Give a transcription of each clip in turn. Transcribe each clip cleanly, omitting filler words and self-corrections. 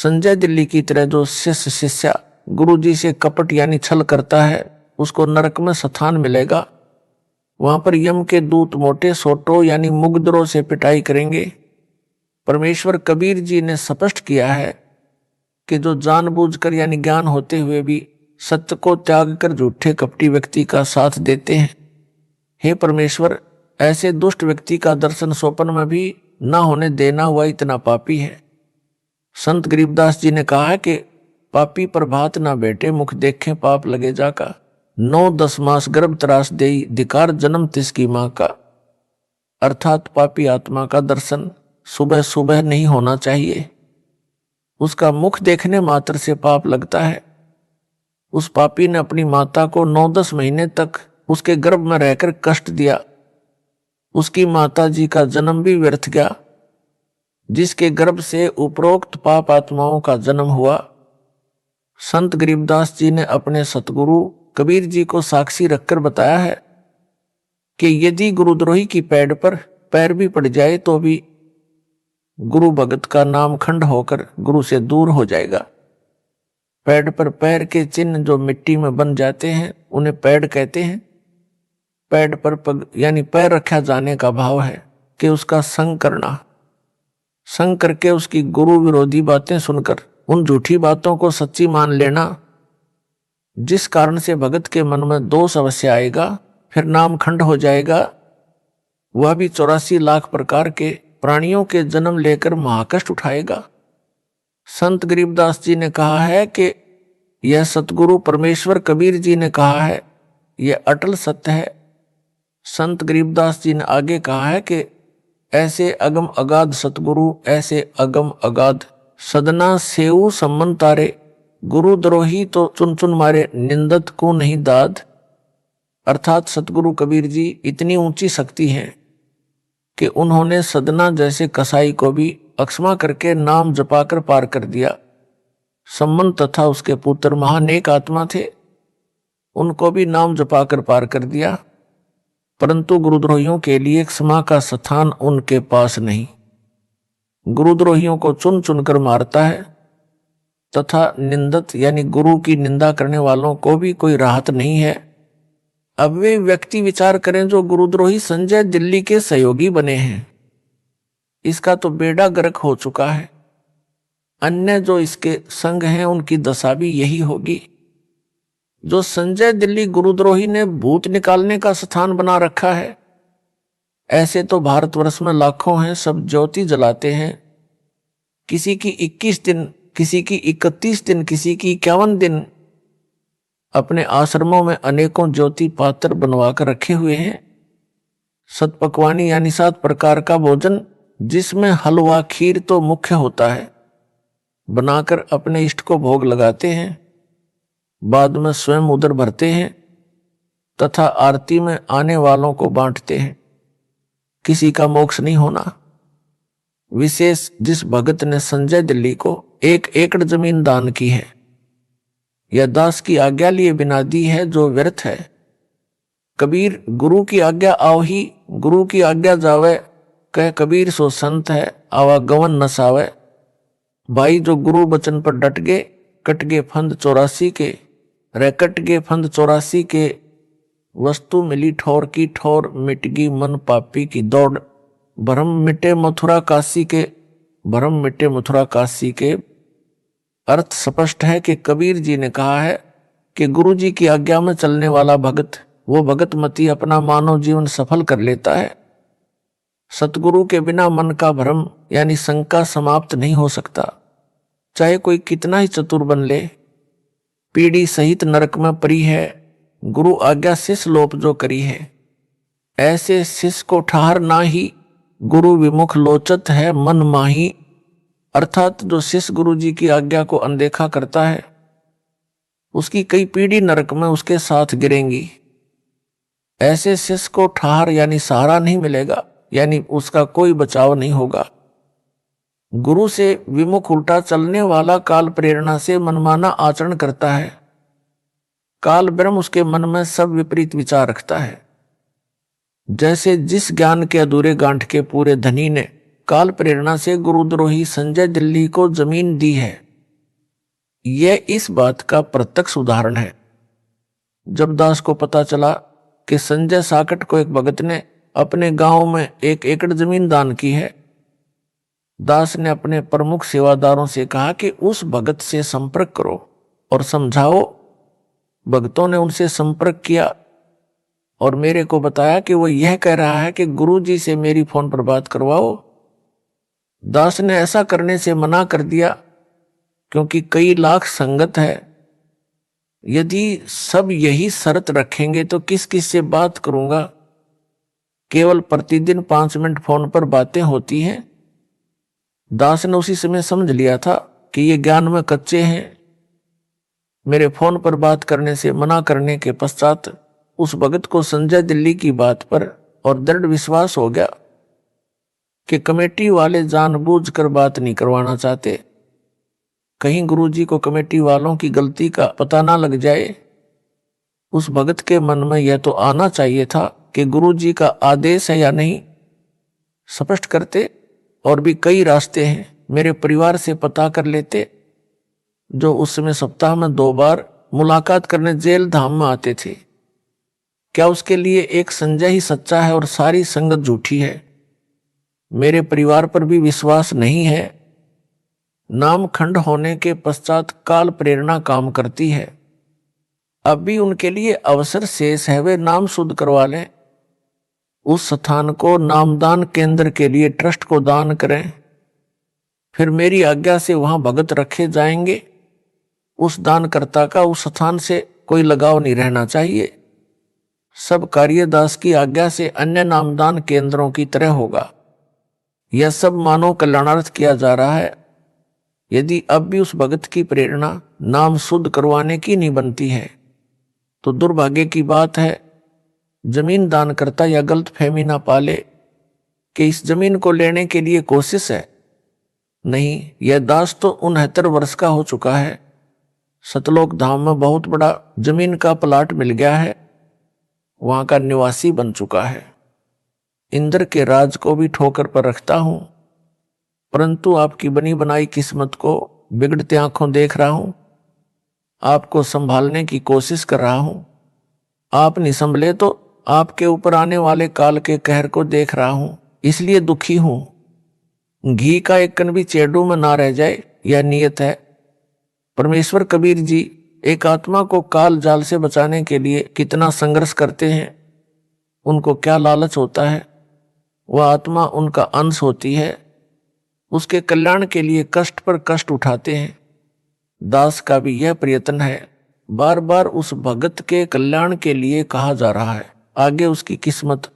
संजय दिल्ली की तरह जो शिष्य गुरु जी से कपट यानी छल करता है उसको नरक में स्थान मिलेगा। वहां पर यम के दूत मोटे सोटों यानी मुगदरों से पिटाई करेंगे। परमेश्वर कबीर जी ने स्पष्ट किया है कि जो जानबूझकर यानी ज्ञान होते हुए भी सत्य को त्याग कर झूठे कपटी व्यक्ति का साथ देते हैं, हे परमेश्वर, ऐसे दुष्ट व्यक्ति का दर्शन स्वप्न में भी न होने देना वह इतना पापी है। संत गरीबदास जी ने कहा है कि पापी प्रभात ना बैठे, मुख देखें पाप लगे जाका। 9-10 मास गर्भ त्रास देई, धिकार जन्म तिसकी माँ का। अर्थात पापी आत्मा का दर्शन सुबह सुबह नहीं होना चाहिए। उसका मुख देखने मात्र से पाप लगता है। उस पापी ने अपनी माता को 9-10 महीने तक उसके गर्भ में रहकर कष्ट दिया। उसकी माता जी का जन्म भी व्यर्थ गया, जिसके गर्भ से उपरोक्त पाप आत्माओं का जन्म हुआ। संत गरीबदास जी ने अपने सतगुरु कबीर जी को साक्षी रखकर बताया है कि यदि गुरुद्रोही की पैड़ पर पैर भी पड़ जाए तो भी गुरु भगत का नाम खंड होकर गुरु से दूर हो जाएगा। पैड़ पर पैर के चिन्ह जो मिट्टी में बन जाते हैं उन्हें पैड़ कहते हैं। पैड़ पर पग यानी पैर रखा जाने का भाव है कि उसका संग करना, संग करके उसकी गुरु विरोधी बातें सुनकर उन झूठी बातों को सच्ची मान लेना, जिस कारण से भगत के मन में दोष अवश्य आएगा, फिर नाम खंड हो जाएगा। वह भी 84 लाख प्रकार के प्राणियों के जन्म लेकर महाकष्ट उठाएगा। संत गरीबदास जी ने कहा है कि यह सतगुरु परमेश्वर कबीर जी ने कहा है, यह अटल सत्य है। संत गरीबदास जी ने आगे कहा है कि ऐसे अगम अगाध सतगुरु, ऐसे अगम अगाध सदना सेऊ सम्मन तारे, गुरु द्रोही तो चुन चुन मारे, निंदत को नहीं दाद। अर्थात सतगुरु कबीर जी इतनी ऊंची शक्ति है कि उन्होंने सदना जैसे कसाई को भी अक्षमा करके नाम जपाकर पार कर दिया। सम्मन तथा उसके पुत्र महानेक आत्मा थे, उनको भी नाम जपाकर पार कर दिया, परंतु गुरुद्रोहियों के लिए क्षमा का स्थान उनके पास नहीं। गुरुद्रोहियों को चुन चुनकर मारता है तथा निंदत यानी गुरु की निंदा करने वालों को भी कोई राहत नहीं है। अब वे व्यक्ति विचार करें जो गुरुद्रोही संजय दिल्ली के सहयोगी बने हैं, इसका तो बेड़ा गर्क हो चुका है। अन्य जो इसके संग हैं उनकी दशा भी यही होगी। जो संजय दिल्ली गुरुद्रोही ने भूत निकालने का स्थान बना रखा है, ऐसे तो भारतवर्ष में लाखों हैं, सब ज्योति जलाते हैं। किसी की 21 दिन, किसी की 31 दिन, किसी की 51 दिन अपने आश्रमों में अनेकों ज्योति पात्र बनवा कर रखे हुए हैं। सतपकवानी यानी 7 प्रकार का भोजन, जिसमें हलवा खीर तो मुख्य होता है, बनाकर अपने इष्ट को भोग लगाते हैं, बाद में स्वयं उदर भरते हैं तथा आरती में आने वालों को बांटते हैं। किसी का मोक्ष नहीं होना। विशेष जिस भगत ने संजय दिल्ली को 1 एकड़ जमीन दान की है, यह दास की आज्ञा लिए बिना दी है जो व्यर्थ है। कबीर गुरु की आज्ञा आओ ही, गुरु की आज्ञा जावे, कह कबीर सो संत है, आवागमन न सावे। भाई जो गुरु वचन पर डट गए, कट गए फंद 84 के, रैकट गए फंद 84 के। वस्तु मिली ठोर की ठोर, मिट गई मन पापी की दौड़। भरम मिटे मथुरा काशी के, भरम मिटे मथुरा काशी के। अर्थ स्पष्ट है कि कबीर जी ने कहा है कि गुरु जी की आज्ञा में चलने वाला भगत, वो भगत मती अपना मानव जीवन सफल कर लेता है। सतगुरु के बिना मन का भ्रम यानी शंका समाप्त नहीं हो सकता, चाहे कोई कितना ही चतुर बन ले। पीढ़ी सहित नरक में परी है, गुरु आज्ञा शिष्य लोप जो करी है। ऐसे शिष्य को ठहर ना ही, गुरु विमुख लोचत है मन माही। अर्थात जो शिष्य गुरु जी की आज्ञा को अनदेखा करता है, उसकी कई पीढ़ी नरक में उसके साथ गिरेंगी। ऐसे शिष्य को ठहर यानी सहारा नहीं मिलेगा, यानी उसका कोई बचाव नहीं होगा। गुरु से विमुख उल्टा चलने वाला काल प्रेरणा से मनमाना आचरण करता है। काल ब्रह्म उसके मन में सब विपरीत विचार रखता है। जैसे जिस ज्ञान के अधूरे गांठ के पूरे धनी ने काल प्रेरणा से गुरुद्रोही संजय दिल्ली को जमीन दी है, यह इस बात का प्रत्यक्ष उदाहरण है। जब दास को पता चला कि संजय साकट को एक भगत ने अपने गांव में 1 एकड़ जमीन दान की है, दास ने अपने प्रमुख सेवादारों से कहा कि उस भगत से संपर्क करो और समझाओ। भगतों ने उनसे संपर्क किया और मेरे को बताया कि वो यह कह रहा है कि गुरुजी से मेरी फोन पर बात करवाओ। दास ने ऐसा करने से मना कर दिया क्योंकि कई लाख संगत है। यदि सब यही शर्त रखेंगे तो किस किस से बात करूंगा, केवल प्रतिदिन 5 मिनट फोन पर बातें होती हैं। दास ने उसी समय समझ लिया था कि ये ज्ञान में कच्चे हैं। मेरे फोन पर बात करने से मना करने के पश्चात उस भगत को संजय दिल्ली की बात पर और दृढ़ विश्वास हो गया कि कमेटी वाले जानबूझकर बात नहीं करवाना चाहते, कहीं गुरुजी को कमेटी वालों की गलती का पता ना लग जाए। उस भगत के मन में यह तो आना चाहिए था कि गुरुजी का आदेश है या नहीं, स्पष्ट करते। और भी कई रास्ते हैं, मेरे परिवार से पता कर लेते जो उस समय सप्ताह में 2 बार मुलाकात करने जेल धाम में आते थे। क्या उसके लिए एक संजय ही सच्चा है और सारी संगत झूठी है? मेरे परिवार पर भी विश्वास नहीं है। नाम खंड होने के पश्चात काल प्रेरणा काम करती है। अब भी उनके लिए अवसर शेष है, वे नाम शुद्ध करवा लें। उस स्थान को नामदान केंद्र के लिए ट्रस्ट को दान करें, फिर मेरी आज्ञा से वहां भगत रखे जाएंगे। उस दानकर्ता का उस स्थान से कोई लगाव नहीं रहना चाहिए। सब कार्य दास की आज्ञा से अन्य नामदान केंद्रों की तरह होगा। यह सब मानव कल्याणार्थ किया जा रहा है। यदि अब भी उस भगत की प्रेरणा नाम शुद्ध करवाने की नहीं बनती है तो दुर्भाग्य की बात है, जमीन दान करता या गलत फहमी ना पाले कि इस जमीन को लेने के लिए कोशिश है। नहीं, यह दास तो 69 वर्ष का हो चुका है। सतलोक धाम में बहुत बड़ा जमीन का प्लाट मिल गया है, वहां का निवासी बन चुका है। इंद्र के राज को भी ठोकर पर रखता हूं, परंतु आपकी बनी बनाई किस्मत को बिगड़ते आंखों देख रहा हूं। आपको संभालने की कोशिश कर रहा हूं। आप नहीं संभले तो आपके ऊपर आने वाले काल के कहर को देख रहा हूं, इसलिए दुखी हूं। घी का एक कण भी चेडू में ना रह जाए, यह नियत है। परमेश्वर कबीर जी एक आत्मा को काल जाल से बचाने के लिए कितना संघर्ष करते हैं। उनको क्या लालच होता है? वह आत्मा उनका अंश होती है, उसके कल्याण के लिए कष्ट पर कष्ट उठाते हैं। दास का भी यह प्रयत्न है। बार बार उस भगत के कल्याण के लिए कहा जा रहा है, आगे उसकी किस्मत।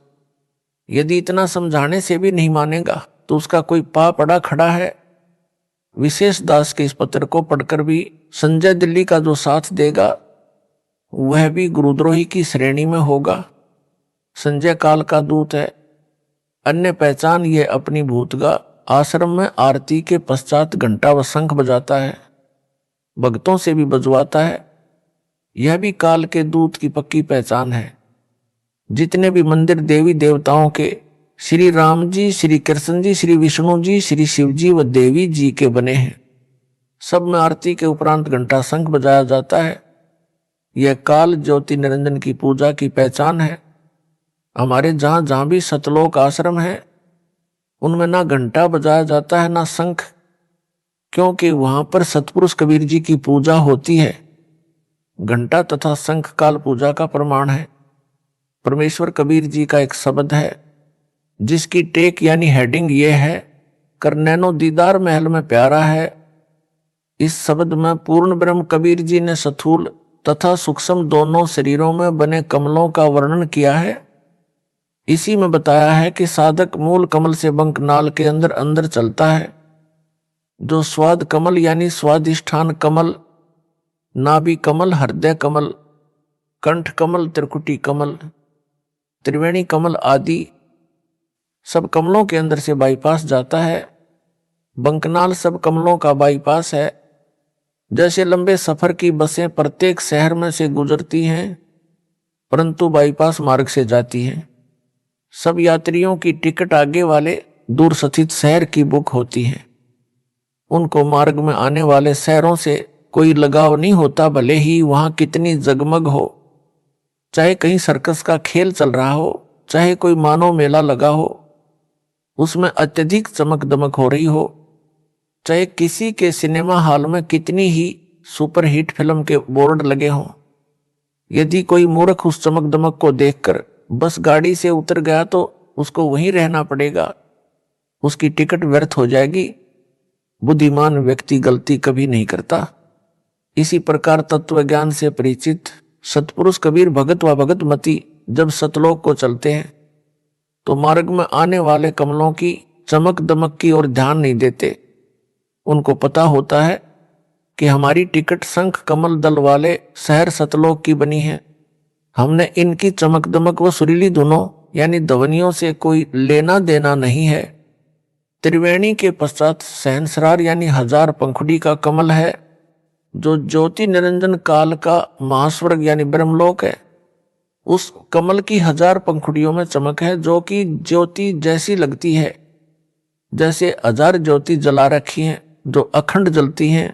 यदि इतना समझाने से भी नहीं मानेगा तो उसका कोई पाप अड़ा खड़ा है। विशेष दास के इस पत्र को पढ़कर भी संजय दिल्ली का जो साथ देगा वह भी गुरुद्रोही की श्रेणी में होगा। संजय काल का दूत है। अन्य पहचान ये अपनी भूतगा आश्रम में आरती के पश्चात घंटा व शंख बजाता है, भक्तों से भी बजवाता है। यह भी काल के दूत की पक्की पहचान है। जितने भी मंदिर देवी देवताओं के, श्री राम जी, श्री कृष्ण जी, श्री विष्णु जी, श्री शिव जी व देवी जी के बने हैं, सब में आरती के उपरांत घंटा शंख बजाया जाता है। यह काल ज्योति निरंजन की पूजा की पहचान है। हमारे जहां जहां भी सतलोक आश्रम है उनमें ना घंटा बजाया जाता है ना शंख, क्योंकि वहां पर सतपुरुष कबीर जी की पूजा होती है। घंटा तथा शंख काल पूजा का प्रमाण है। परमेश्वर कबीर जी का एक शब्द है जिसकी टेक यानी हेडिंग ये है, कर नैनो दीदार महल में प्यारा है। इस शब्द में पूर्ण ब्रह्म कबीर जी ने स्थूल तथा सूक्ष्म दोनों शरीरों में बने कमलों का वर्णन किया है। इसी में बताया है कि साधक मूल कमल से बंक नाल के अंदर अंदर चलता है। जो स्वाद कमल यानी स्वादिष्ठान कमल, नाभि कमल, हृदय कमल, कंठ कमल, त्रिकुटी कमल, त्रिवेणी कमल आदि सब कमलों के अंदर से बाईपास जाता है। बंकनाल सब कमलों का बाईपास है। जैसे लंबे सफर की बसें प्रत्येक शहर में से गुजरती हैं परंतु बाईपास मार्ग से जाती हैं, सब यात्रियों की टिकट आगे वाले दूर स्थित शहर की बुक होती है। उनको मार्ग में आने वाले शहरों से कोई लगाव नहीं होता, भले ही वहां कितनी जगमग हो। चाहे कहीं सर्कस का खेल चल रहा हो, चाहे कोई मानव मेला लगा हो, उसमें अत्यधिक चमक दमक हो रही हो, चाहे किसी के सिनेमा हॉल में कितनी ही सुपरहिट फिल्म के बोर्ड लगे हों, यदि कोई मूर्ख उस चमक दमक को देखकर बस गाड़ी से उतर गया तो उसको वहीं रहना पड़ेगा, उसकी टिकट व्यर्थ हो जाएगी। बुद्धिमान व्यक्ति गलती कभी नहीं करता। इसी प्रकार तत्व ज्ञान से परिचित सतपुरुष कबीर भगत व भगतमती जब सतलोक को चलते हैं तो मार्ग में आने वाले कमलों की चमक दमक की ओर ध्यान नहीं देते। उनको पता होता है कि हमारी टिकट शंख कमल दल वाले शहर सतलोक की बनी है। हमने इनकी चमक दमक व सुरीली धुनों यानी ध्वनियों से कोई लेना देना नहीं है। त्रिवेणी के पश्चात सहस्रार यानी 1000 पंखुड़ी का कमल है, जो ज्योति निरंजन काल का महास्वर्ग यानी ब्रह्मलोक है। उस कमल की 1000 पंखुड़ियों में चमक है, जो कि ज्योति जैसी लगती है, जैसे 1000 ज्योति जला रखी हैं जो अखंड जलती हैं।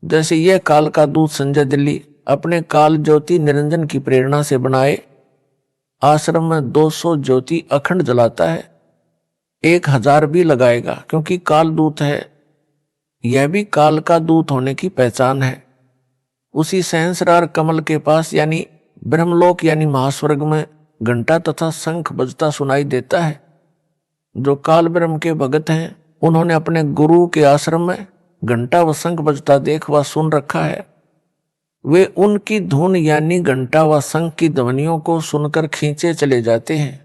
जैसे यह काल का दूत संजय दिल्ली अपने काल ज्योति निरंजन की प्रेरणा से बनाए आश्रम में 200 ज्योति अखंड जलाता है, 1000 भी लगाएगा क्योंकि काल दूत है। यह भी काल का दूत होने की पहचान है। उसी सहस्रार कमल के पास यानी ब्रह्मलोक यानी महास्वर्ग में घंटा तथा शंख बजता सुनाई देता है। जो काल ब्रह्म के भगत हैं उन्होंने अपने गुरु के आश्रम में घंटा व शंख बजता देख व सुन रखा है। वे उनकी धुन यानी घंटा व शंख की ध्वनियों को सुनकर खींचे चले जाते हैं।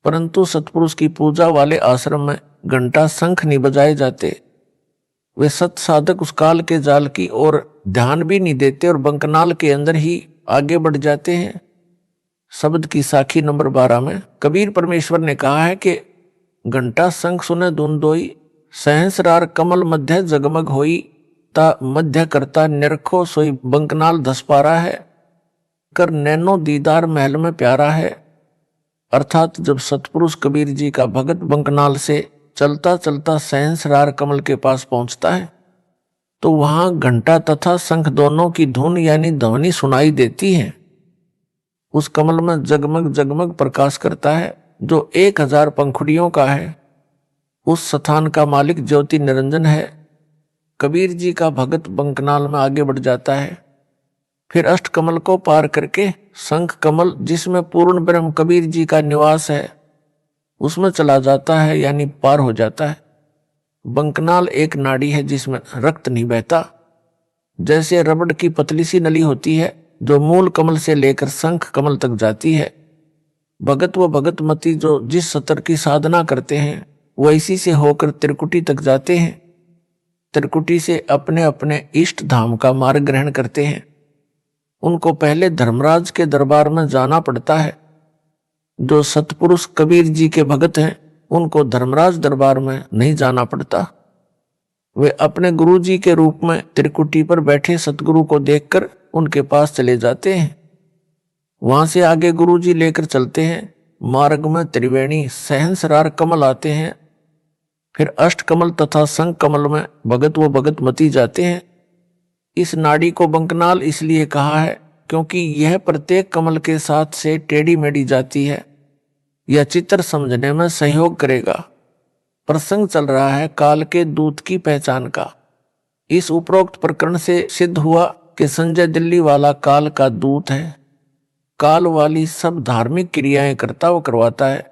परंतु सतपुरुष की पूजा वाले आश्रम में घंटा शंख नहीं बजाए जाते। वे सत साधक उस काल के जाल की ओर ध्यान भी नहीं देते और बंकनाल के अंदर ही आगे बढ़ जाते हैं। शब्द की साखी नंबर 12 में कबीर परमेश्वर ने कहा है कि घंटा शंख सुने धुन दोई, सहस्रार कमल मध्य जगमग होई, ता मध्य करता निरखो सोई बंकनाल 10 पारा है, कर नैनो दीदार महल में प्यारा है। अर्थात जब सतपुरुष कबीर जी का भगत बंकनाल से चलता चलता सहस्रार कमल के पास पहुंचता है तो वहां घंटा तथा शंख दोनों की धुन यानी ध्वनि सुनाई देती है। उस कमल में जगमग जगमग प्रकाश करता है जो 1000 पंखुड़ियों का है। उस स्थान का मालिक ज्योति निरंजन है। कबीर जी का भगत बंकनाल में आगे बढ़ जाता है, फिर अष्ट कमल को पार करके शंख कमल जिसमें पूर्ण ब्रह्म कबीर जी का निवास है उसमें चला जाता है यानी पार हो जाता है। बंकनाल एक नाड़ी है जिसमें रक्त नहीं बहता। जैसे रबड़ की पतली सी नली होती है जो मूल कमल से लेकर शंख कमल तक जाती है। भगत व भगतमती जो जिस सतर की साधना करते हैं वह इसी से होकर त्रिकुटी तक जाते हैं। त्रिकुटी से अपने अपने इष्ट धाम का मार्ग ग्रहण करते हैं। उनको पहले धर्मराज के दरबार में जाना पड़ता है। जो सतपुरुष कबीर जी के भगत हैं उनको धर्मराज दरबार में नहीं जाना पड़ता। वे अपने गुरु जी के रूप में त्रिकुटी पर बैठे सतगुरु को देखकर उनके पास चले जाते हैं। वहां से आगे गुरु जी लेकर चलते हैं। मार्ग में त्रिवेणी सहस्रार कमल आते हैं, फिर अष्ट कमल तथा शंख कमल में भगत व भगतमती जाते हैं। इस नाड़ी को बंकनाल इसलिए कहा है क्योंकि यह प्रत्येक कमल के साथ से टेढ़ी मेढ़ी जाती है। यह चित्र समझने में सहयोग करेगा। प्रसंग चल रहा है काल के दूत की पहचान का। इस उपरोक्त प्रकरण से सिद्ध हुआ कि संजय दिल्ली वाला काल का दूत है। काल वाली सब धार्मिक क्रियाएं करता व करवाता है।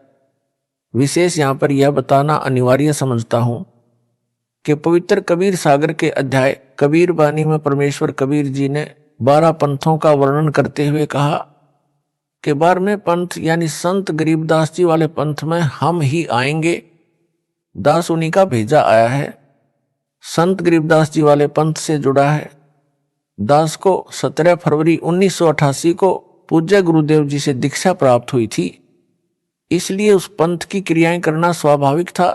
विशेष यहाँ पर यह बताना अनिवार्य समझता हूं कि पवित्र कबीर सागर के अध्याय कबीर बानी में परमेश्वर कबीर जी ने 12 पंथों का वर्णन करते हुए कहा कि 12वें पंथ यानी संत गरीबदास जी वाले पंथ में हम ही आएंगे। दास उन्हीं का भेजा आया है। संत गरीबदास जी वाले पंथ से जुड़ा है। दास को 17 फरवरी 1988 को पूज्य गुरुदेव जी से दीक्षा प्राप्त हुई थी, इसलिए उस पंथ की क्रियाएं करना स्वाभाविक था।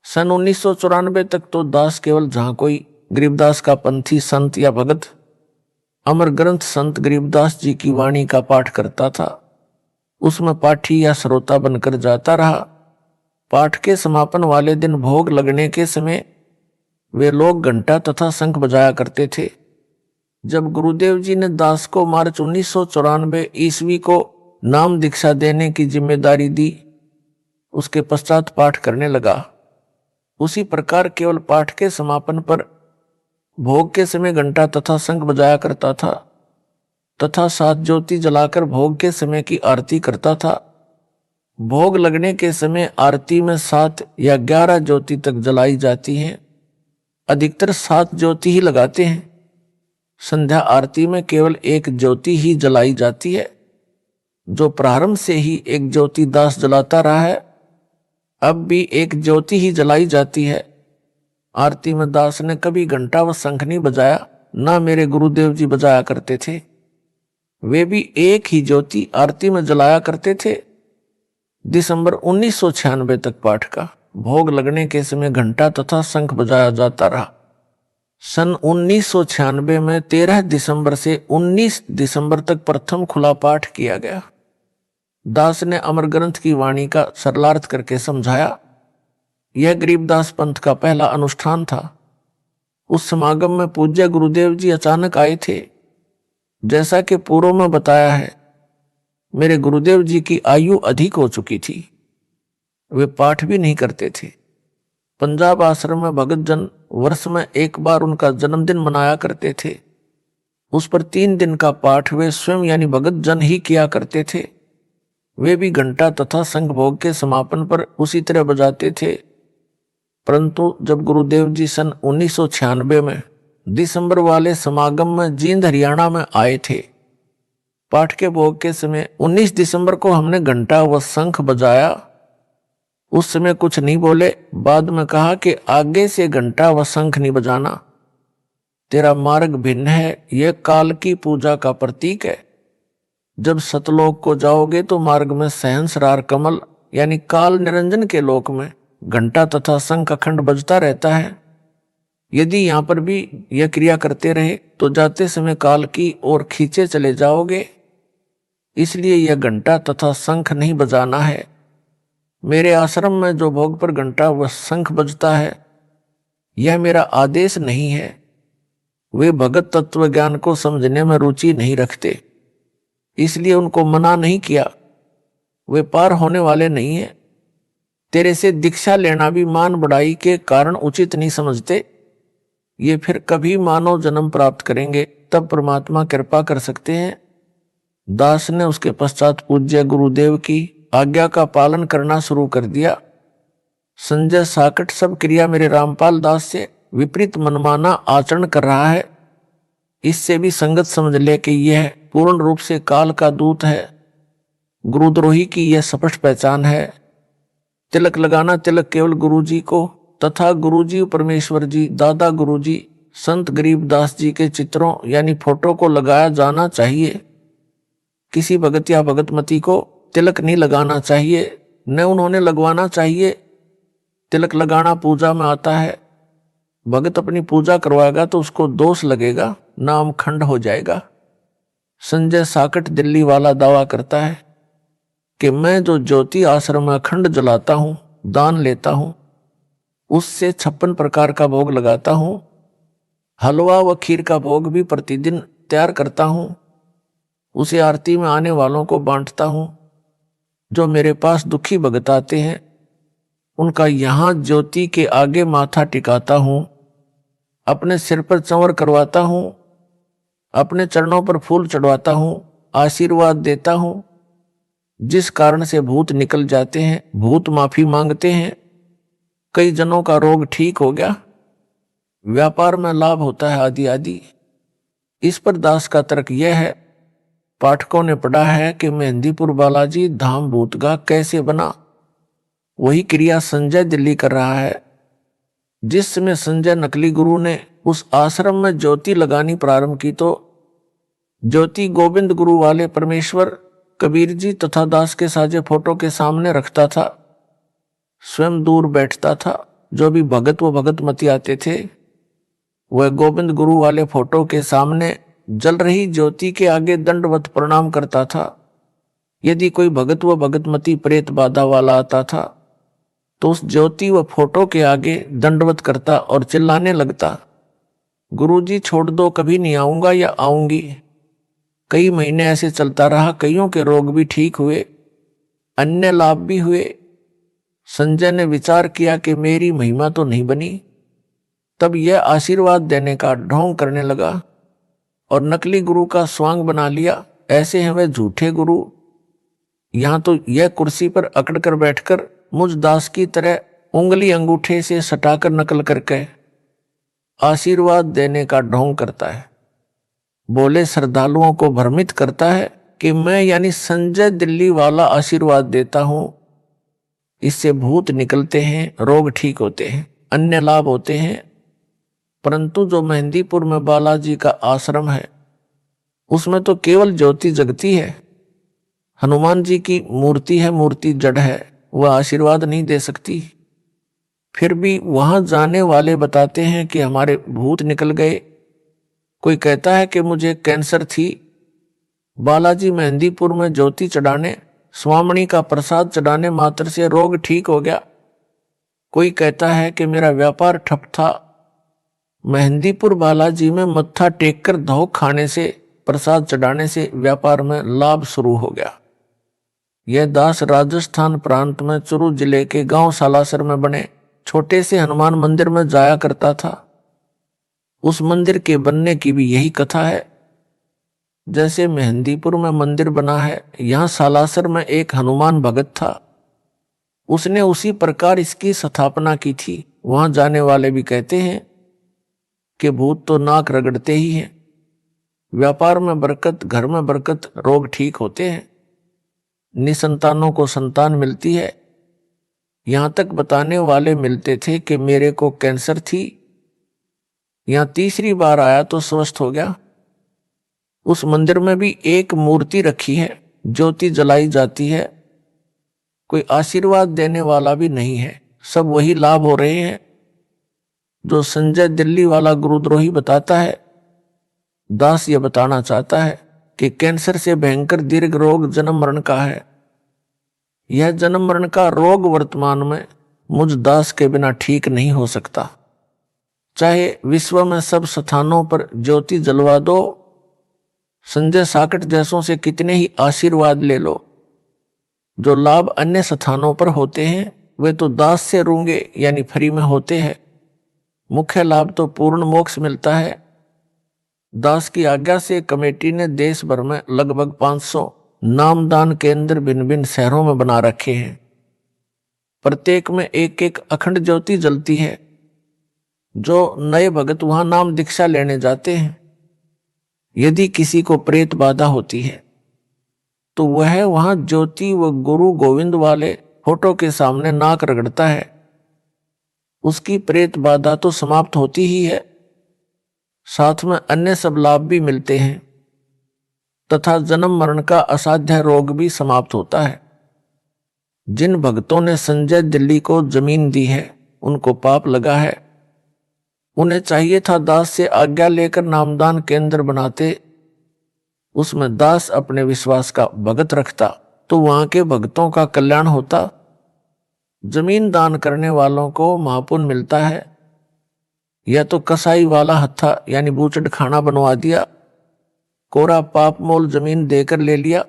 सन 1994 तक तो दास केवल जहां कोई गरीबदास का पंथी संत या भगत अमर ग्रंथ संत गरीबदास जी की वाणी का पाठ करता था, उसमें पाठी या श्रोता बनकर जाता रहा। पाठ के समापन वाले दिन भोग लगने के समय वे लोग घंटा तथा शंख बजाया करते थे। जब गुरुदेव जी ने दास को मार्च 1994 ईस्वी को नाम दीक्षा देने की जिम्मेदारी दी, उसके पश्चात पाठ करने लगा। उसी प्रकार केवल पाठ के समापन पर भोग के समय घंटा तथा शंख बजाया करता था तथा 7 ज्योति जलाकर भोग के समय की आरती करता था। भोग लगने के समय आरती में 7 या 11 ज्योति तक जलाई जाती हैं। अधिकतर 7 ज्योति ही लगाते हैं। संध्या आरती में केवल 1 ज्योति ही जलाई जाती है, जो प्रारंभ से ही 1 ज्योति दास जलाता रहा है। अब भी 1 ज्योति ही जलाई जाती है। आरती में दास ने कभी घंटा व शंख नहीं बजाया, ना मेरे गुरुदेव जी बजाया करते थे। वे भी 1 ही ज्योति आरती में जलाया करते थे। दिसंबर 1996 तक पाठ का भोग लगने के समय घंटा तथा शंख बजाया जाता रहा। सन 1996 में 13 दिसंबर से 19 दिसंबर तक प्रथम खुला पाठ किया गया। दास ने अमर ग्रंथ की वाणी का सरलार्थ करके समझाया। यह गरीबदास पंथ का पहला अनुष्ठान था। उस समागम में पूज्य गुरुदेव जी अचानक आए थे। जैसा कि पूर्व में बताया है, मेरे गुरुदेव जी की आयु अधिक हो चुकी थी। वे पाठ भी नहीं करते थे। पंजाब आश्रम में भगत जन वर्ष में एक बार उनका जन्मदिन मनाया करते थे। उस पर 3 दिन का पाठ वे स्वयं यानी भगत जन ही किया करते थे। वे भी घंटा तथा शंख भोग के समापन पर उसी तरह बजाते थे। परंतु जब गुरुदेव जी सन 1996 में दिसंबर वाले समागम में जींद हरियाणा में आए थे, पाठ के भोग के समय 19 दिसंबर को हमने घंटा व शंख बजाया। उस समय कुछ नहीं बोले। बाद में कहा कि आगे से घंटा व शंख नहीं बजाना, तेरा मार्ग भिन्न है, यह काल की पूजा का प्रतीक है। जब सतलोक को जाओगे तो मार्ग में सहंसरार कमल यानी काल निरंजन के लोक में घंटा तथा शंख अखंड बजता रहता है। यदि यहाँ पर भी यह क्रिया करते रहे तो जाते समय काल की ओर खींचे चले जाओगे। इसलिए यह घंटा तथा शंख नहीं बजाना है। मेरे आश्रम में जो भोग पर घंटा व शंख बजता है, यह मेरा आदेश नहीं है। वे भगत तत्व ज्ञान को समझने में रुचि नहीं रखते, इसलिए उनको मना नहीं किया। वे पार होने वाले नहीं है। तेरे से दीक्षा लेना भी मान बढ़ाई के कारण उचित नहीं समझते। ये फिर कभी मानव जन्म प्राप्त करेंगे तब परमात्मा कृपा कर सकते हैं। दास ने उसके पश्चात पूज्य गुरुदेव की आज्ञा का पालन करना शुरू कर दिया। संजय साकट सब क्रिया मेरे रामपाल दास से विपरीत मनमाना आचरण कर रहा है। इससे भी संगत समझ ले कि यह पूर्ण रूप से काल का दूत है। गुरुद्रोही की यह स्पष्ट पहचान है। तिलक लगाना तिलक केवल गुरुजी को तथा गुरुजी परमेश्वर जी, दादा गुरुजी, संत गरीबदास जी के चित्रों यानी फोटो को लगाया जाना चाहिए। किसी भगत या भगतमती को तिलक नहीं लगाना चाहिए, न उन्होंने लगवाना चाहिए। तिलक लगाना पूजा में आता है। भगत अपनी पूजा करवाएगा तो उसको दोष लगेगा, नाम खंड हो जाएगा। संजय साकट दिल्ली वाला दावा करता है कि मैं जो ज्योति आश्रम में अखंड जलाता हूं, दान लेता हूं, उससे 56 प्रकार का भोग लगाता हूं। हलवा व खीर का भोग भी प्रतिदिन तैयार करता हूं। उसे आरती में आने वालों को बांटता हूं। जो मेरे पास दुखी भगत आते हैं, उनका यहां ज्योति के आगे माथा टिकाता हूं। अपने सिर पर चंवर करवाता हूं। अपने चरणों पर फूल चढ़वाता हूं। आशीर्वाद देता हूं। जिस कारण से भूत निकल जाते हैं, भूत माफी मांगते हैं। कई जनों का रोग ठीक हो गया। व्यापार में लाभ होता है, आदि आदि। इस पर दास का तर्क यह है, पाठकों ने पढ़ा है कि मेहंदीपुर बालाजी धाम भूतगा कैसे बना। वही क्रिया संजय दिल्ली कर रहा है। जिस समय संजय नकली गुरु ने उस आश्रम में ज्योति लगानी प्रारंभ की तो ज्योति गोविंद गुरु वाले परमेश्वर कबीर जी तथा दास के साजे फोटो के सामने रखता था। स्वयं दूर बैठता था। जो भी भगत व भगतमती आते थे, वह गोविंद गुरु वाले फोटो के सामने जल रही ज्योति के आगे दंडवत प्रणाम करता था। यदि कोई भगत व भगतमती प्रेत बाधा वाला आता था तो उस ज्योति व फोटो के आगे दंडवत करता और चिल्लाने लगता, गुरुजी छोड़ दो, कभी नहीं आऊंगा या आऊंगी। कई महीने ऐसे चलता रहा, कईयों के रोग भी ठीक हुए, अन्य लाभ भी हुए। संजय ने विचार किया कि मेरी महिमा तो नहीं बनी। तब यह आशीर्वाद देने का ढोंग करने लगा और नकली गुरु का स्वांग बना लिया। ऐसे हैं वे झूठे गुरु। यहां तो यह कुर्सी पर अकड़ कर बैठकर मुझ दास की तरह उंगली अंगूठे से सटाकर नकल करके आशीर्वाद देने का ढोंग करता है। बोले श्रद्धालुओं को भ्रमित करता है कि मैं यानी संजय दिल्ली वाला आशीर्वाद देता हूं, इससे भूत निकलते हैं, रोग ठीक होते हैं, अन्य लाभ होते हैं। परंतु जो मेहंदीपुर में बालाजी का आश्रम है उसमें तो केवल ज्योति जगती है। हनुमान जी की मूर्ति है, मूर्ति जड़ है, वह आशीर्वाद नहीं दे सकती। फिर भी वहां जाने वाले बताते हैं कि हमारे भूत निकल गए। कोई कहता है कि मुझे कैंसर थी, बालाजी मेहंदीपुर में ज्योति चढ़ाने, स्वामणी का प्रसाद चढ़ाने मात्र से रोग ठीक हो गया। कोई कहता है कि मेरा व्यापार ठप था, मेहंदीपुर बालाजी में मत्था टेक कर धोख खाने से, प्रसाद चढ़ाने से व्यापार में लाभ शुरू हो गया। यह दास राजस्थान प्रांत में चुरू जिले के गांव सालासर में बने छोटे से हनुमान मंदिर में जाया करता था। उस मंदिर के बनने की भी यही कथा है। जैसे मेहंदीपुर में मंदिर बना है, यहां सालासर में एक हनुमान भगत था, उसने उसी प्रकार इसकी स्थापना की थी। वहां जाने वाले भी कहते हैं कि भूत तो नाक रगड़ते ही हैं। व्यापार में बरकत, घर में बरकत, रोग ठीक होते हैं, निसंतानों को संतान मिलती है। यहां तक बताने वाले मिलते थे कि मेरे को कैंसर थी, यहां तीसरी बार आया तो स्वस्थ हो गया। उस मंदिर में भी एक मूर्ति रखी है, ज्योति जलाई जाती है, कोई आशीर्वाद देने वाला भी नहीं है। सब वही लाभ हो रहे हैं जो संजय दिल्ली वाला गुरुद्रोही बताता है। दास ये बताना चाहता है कि कैंसर से भयंकर दीर्घ रोग जन्म मरण का है। यह जन्म मरण का रोग वर्तमान में मुझ दास के बिना ठीक नहीं हो सकता। चाहे विश्व में सब स्थानों पर ज्योति जलवा दो, संजय साकट जैसों से कितने ही आशीर्वाद ले लो, जो लाभ अन्य स्थानों पर होते हैं वे तो दास से रूंगे यानी फ्री में होते हैं। मुख्य लाभ तो पूर्ण मोक्ष मिलता है। दास की आज्ञा से कमेटी ने देश भर में लगभग 500 नामदान केंद्र भिन्न भिन्न शहरों में बना रखे हैं। प्रत्येक में एक एक अखंड ज्योति जलती है। जो नए भगत वहां नाम दीक्षा लेने जाते हैं, यदि किसी को प्रेत बाधा होती है तो वह वहां ज्योति व गुरु गोविंद वाले फोटो के सामने नाक रगड़ता है, उसकी प्रेत बाधा तो समाप्त होती ही है, साथ में अन्य सब लाभ भी मिलते हैं तथा जन्म मरण का असाध्य रोग भी समाप्त होता है। जिन भक्तों ने संजय दिल्ली को जमीन दी है उनको पाप लगा है। उन्हें चाहिए था दास से आज्ञा लेकर नामदान केंद्र बनाते, उसमें दास अपने विश्वास का भगत रखता तो वहां के भक्तों का कल्याण होता। जमीन दान करने वालों को महापुण्य मिलता है। यह तो कसाई वाला हत्था यानी बूचड़ खाना बनवा दिया, कोरा पाप मोल जमीन देकर ले लिया।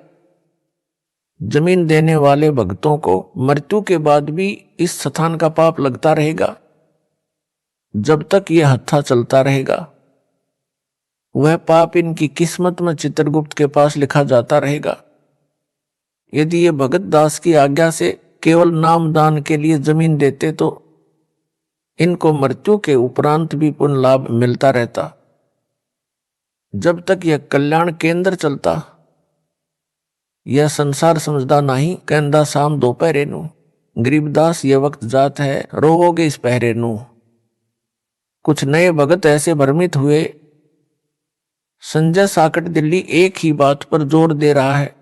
जमीन देने वाले भक्तों को मृत्यु के बाद भी इस स्थान का पाप लगता रहेगा। जब तक यह हत्था चलता रहेगा वह पाप इनकी किस्मत में चित्रगुप्त के पास लिखा जाता रहेगा। यदि ये भगत दास की आज्ञा से केवल नाम दान के लिए जमीन देते तो इनको मृत्यु के उपरांत भी पुण्य लाभ मिलता रहता। जब तक यह कल्याण केंद्र चलता, यह संसार समझदा नहीं, कहंदा शाम दोपहरे नू, गरीबदास ये वक्त जात है, रोवोगे इस पहरे नू। कुछ नए भगत ऐसे भ्रमित हुए। संजय साकट दिल्ली एक ही बात पर जोर दे रहा है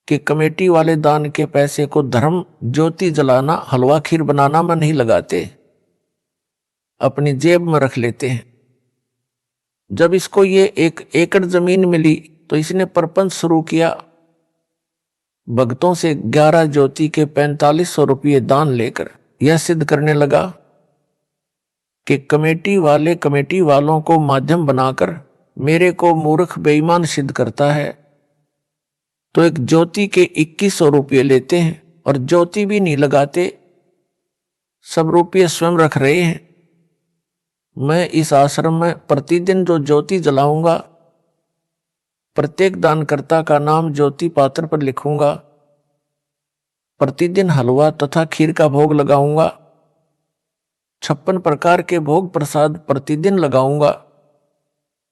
कि कमेटी वाले दान के पैसे को धर्म ज्योति जलाना, हलवा खीर बनाना में नहीं लगाते, अपनी जेब में रख लेते हैं। जब इसको ये 1 एकड़ जमीन मिली तो इसने प्रपंच शुरू किया। भक्तों से 11 ज्योति के 4500 रुपये दान लेकर यह सिद्ध करने लगा कि कमेटी वालों को माध्यम बनाकर मेरे को मूर्ख बेईमान सिद्ध करता है। तो एक ज्योति के 2100 रुपये लेते हैं और ज्योति भी नहीं लगाते, सब रुपये स्वयं रख रहे हैं। मैं इस आश्रम में प्रतिदिन जो ज्योति जलाऊंगा, प्रत्येक दानकर्ता का नाम ज्योति पात्र पर लिखूंगा। प्रतिदिन हलवा तथा खीर का भोग लगाऊंगा। 56 प्रकार के भोग प्रसाद प्रतिदिन लगाऊंगा,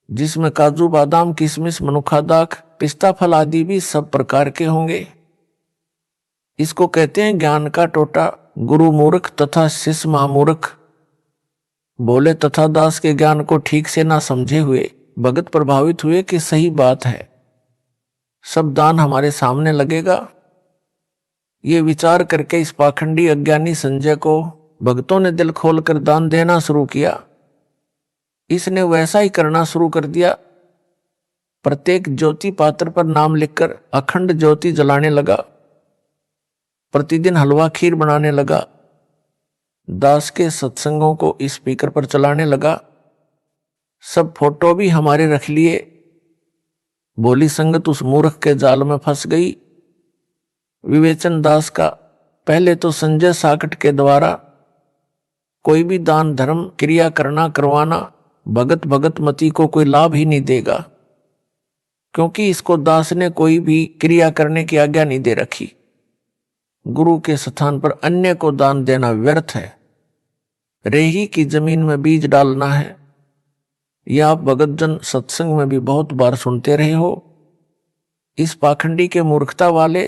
जिसमें काजू बादाम किशमिश मनुखा दाख पिस्ता फल आदि भी सब प्रकार के होंगे। इसको कहते हैं ज्ञान का टोटा। गुरु मूर्ख तथा शिष्य महामूर्ख, बोले तथा दास के ज्ञान को ठीक से ना समझे हुए भगत प्रभावित हुए कि सही बात है, सब दान हमारे सामने लगेगा। ये विचार करके इस पाखंडी अज्ञानी संजय को भक्तों ने दिल खोलकर दान देना शुरू किया। इसने वैसा ही करना शुरू कर दिया। प्रत्येक ज्योति पात्र पर नाम लिखकर अखंड ज्योति जलाने लगा। प्रतिदिन हलवा खीर बनाने लगा। दास के सत्संगों को स्पीकर पर चलाने लगा। सब फोटो भी हमारे रख लिए। बोली संगत उस मूर्ख के जाल में फंस गई। विवेचन दास का पहले तो संजय साकट के द्वारा कोई भी दान धर्म क्रिया करवाना भगत मती को कोई लाभ ही नहीं देगा, क्योंकि इसको दास ने कोई भी क्रिया करने की आज्ञा नहीं दे रखी। गुरु के स्थान पर अन्य को दान देना व्यर्थ है। रेही की जमीन में बीज डालना है। यह आप भगत जन सत्संग में भी बहुत बार सुनते रहे हो। इस पाखंडी के मूर्खता वाले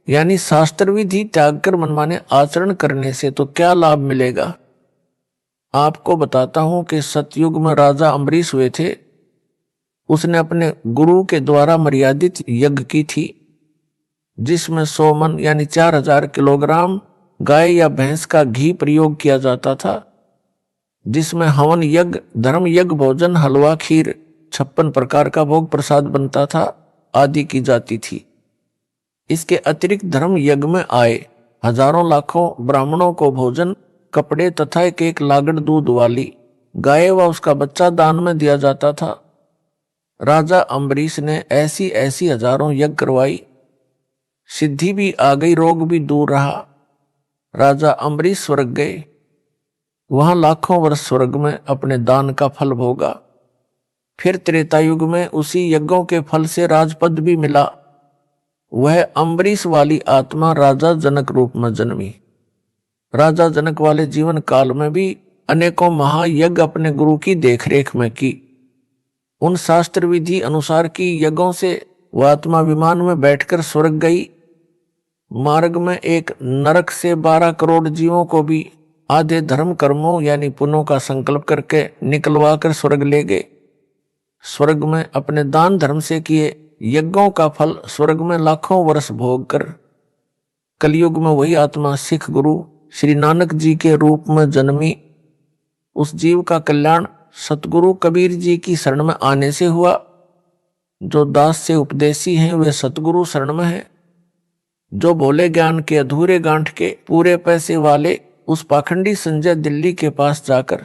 यानी शास्त्र विधि त्याग कर मनमाने आचरण करने से तो क्या लाभ मिलेगा। आपको बताता हूं कि सतयुग में राजा अम्बरीश हुए थे। उसने अपने गुरु के द्वारा मर्यादित यज्ञ की थी, जिसमें 100 मन यानी 4000 किलोग्राम गाय या भैंस का घी प्रयोग किया जाता था, जिसमें हवन यज्ञ धर्म यज्ञ भोजन हलवा खीर 56 प्रकार का भोग प्रसाद बनता था आदि की जाती थी। इसके अतिरिक्त धर्म यज्ञ में आए हजारों लाखों ब्राह्मणों को भोजन कपड़े तथा एक लागड़ दूध वाली गाय व उसका बच्चा दान में दिया जाता था। राजा अम्बरीश ने ऐसी हजारों यज्ञ करवाई। सिद्धि भी आ गई, रोग भी दूर रहा। राजा अम्बरीश स्वर्ग गए। वहां लाखों वर्ष स्वर्ग में अपने दान का फल भोगा। फिर त्रेतायुग में उसी यज्ञों के फल से राजपद भी मिला। वह अम्बरीश वाली आत्मा राजा जनक रूप में जन्मी। राजा जनक वाले जीवन काल में भी अनेकों महायज्ञ अपने गुरु की देखरेख में की। उन शास्त्र विधि अनुसार की यज्ञों से वह आत्मा विमान में बैठकर स्वर्ग गई। मार्ग में एक नरक से 12 करोड़ जीवों को भी आधे धर्म कर्मों यानी पुण्यों का संकल्प करके निकलवा कर स्वर्ग ले गए। स्वर्ग में अपने दान धर्म से किए यज्ञों का फल स्वर्ग में लाखों वर्ष भोग कर कलयुग में वही आत्मा सिख गुरु श्री नानक जी के रूप में जन्मी। उस जीव का कल्याण सतगुरु कबीर जी की शरण में आने से हुआ। जो दास से उपदेशी हैं वे सतगुरु शरण में हैं। जो भोले ज्ञान के अधूरे गांठ के पूरे पैसे वाले उस पाखंडी संजय दिल्ली के पास जाकर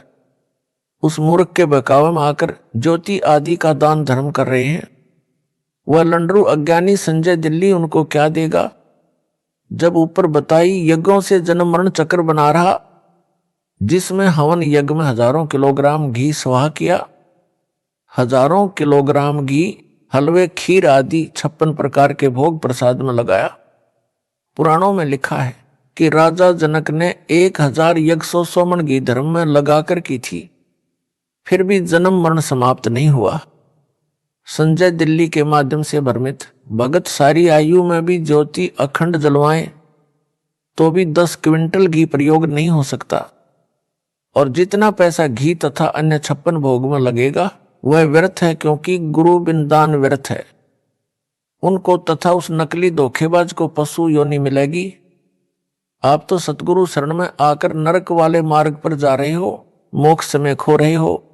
उस मूर्ख के बहकावे में आकर ज्योति आदि का दान धर्म कर रहे हैं, वह लंडरू अज्ञानी संजय दिल्ली उनको क्या देगा। जब ऊपर बताई यज्ञों से जन्म मरण चक्र बना रहा, जिसमें हवन यज्ञ में हजारों किलोग्राम घी स्वाहा किया, हजारों किलोग्राम घी हलवे खीर आदि 56 प्रकार के भोग प्रसाद में लगाया। पुराणों में लिखा है कि राजा जनक ने 1000 यज्ञ 100 मन घी धर्म में लगाकर की थी, फिर भी जन्म मरण समाप्त नहीं हुआ। संजय दिल्ली के माध्यम से भ्रमित भगत सारी आयु में भी ज्योति अखंड जलवाएं तो भी 10 क्विंटल घी प्रयोग नहीं हो सकता, और जितना पैसा घी तथा अन्य 56 भोग में लगेगा वह व्यर्थ है, क्योंकि गुरु बिन दान व्यर्थ है। उनको तथा उस नकली धोखेबाज को पशु योनि मिलेगी। आप तो सतगुरु शरण में आकर नरक वाले मार्ग पर जा रहे हो, मोक्ष में खो रहे हो।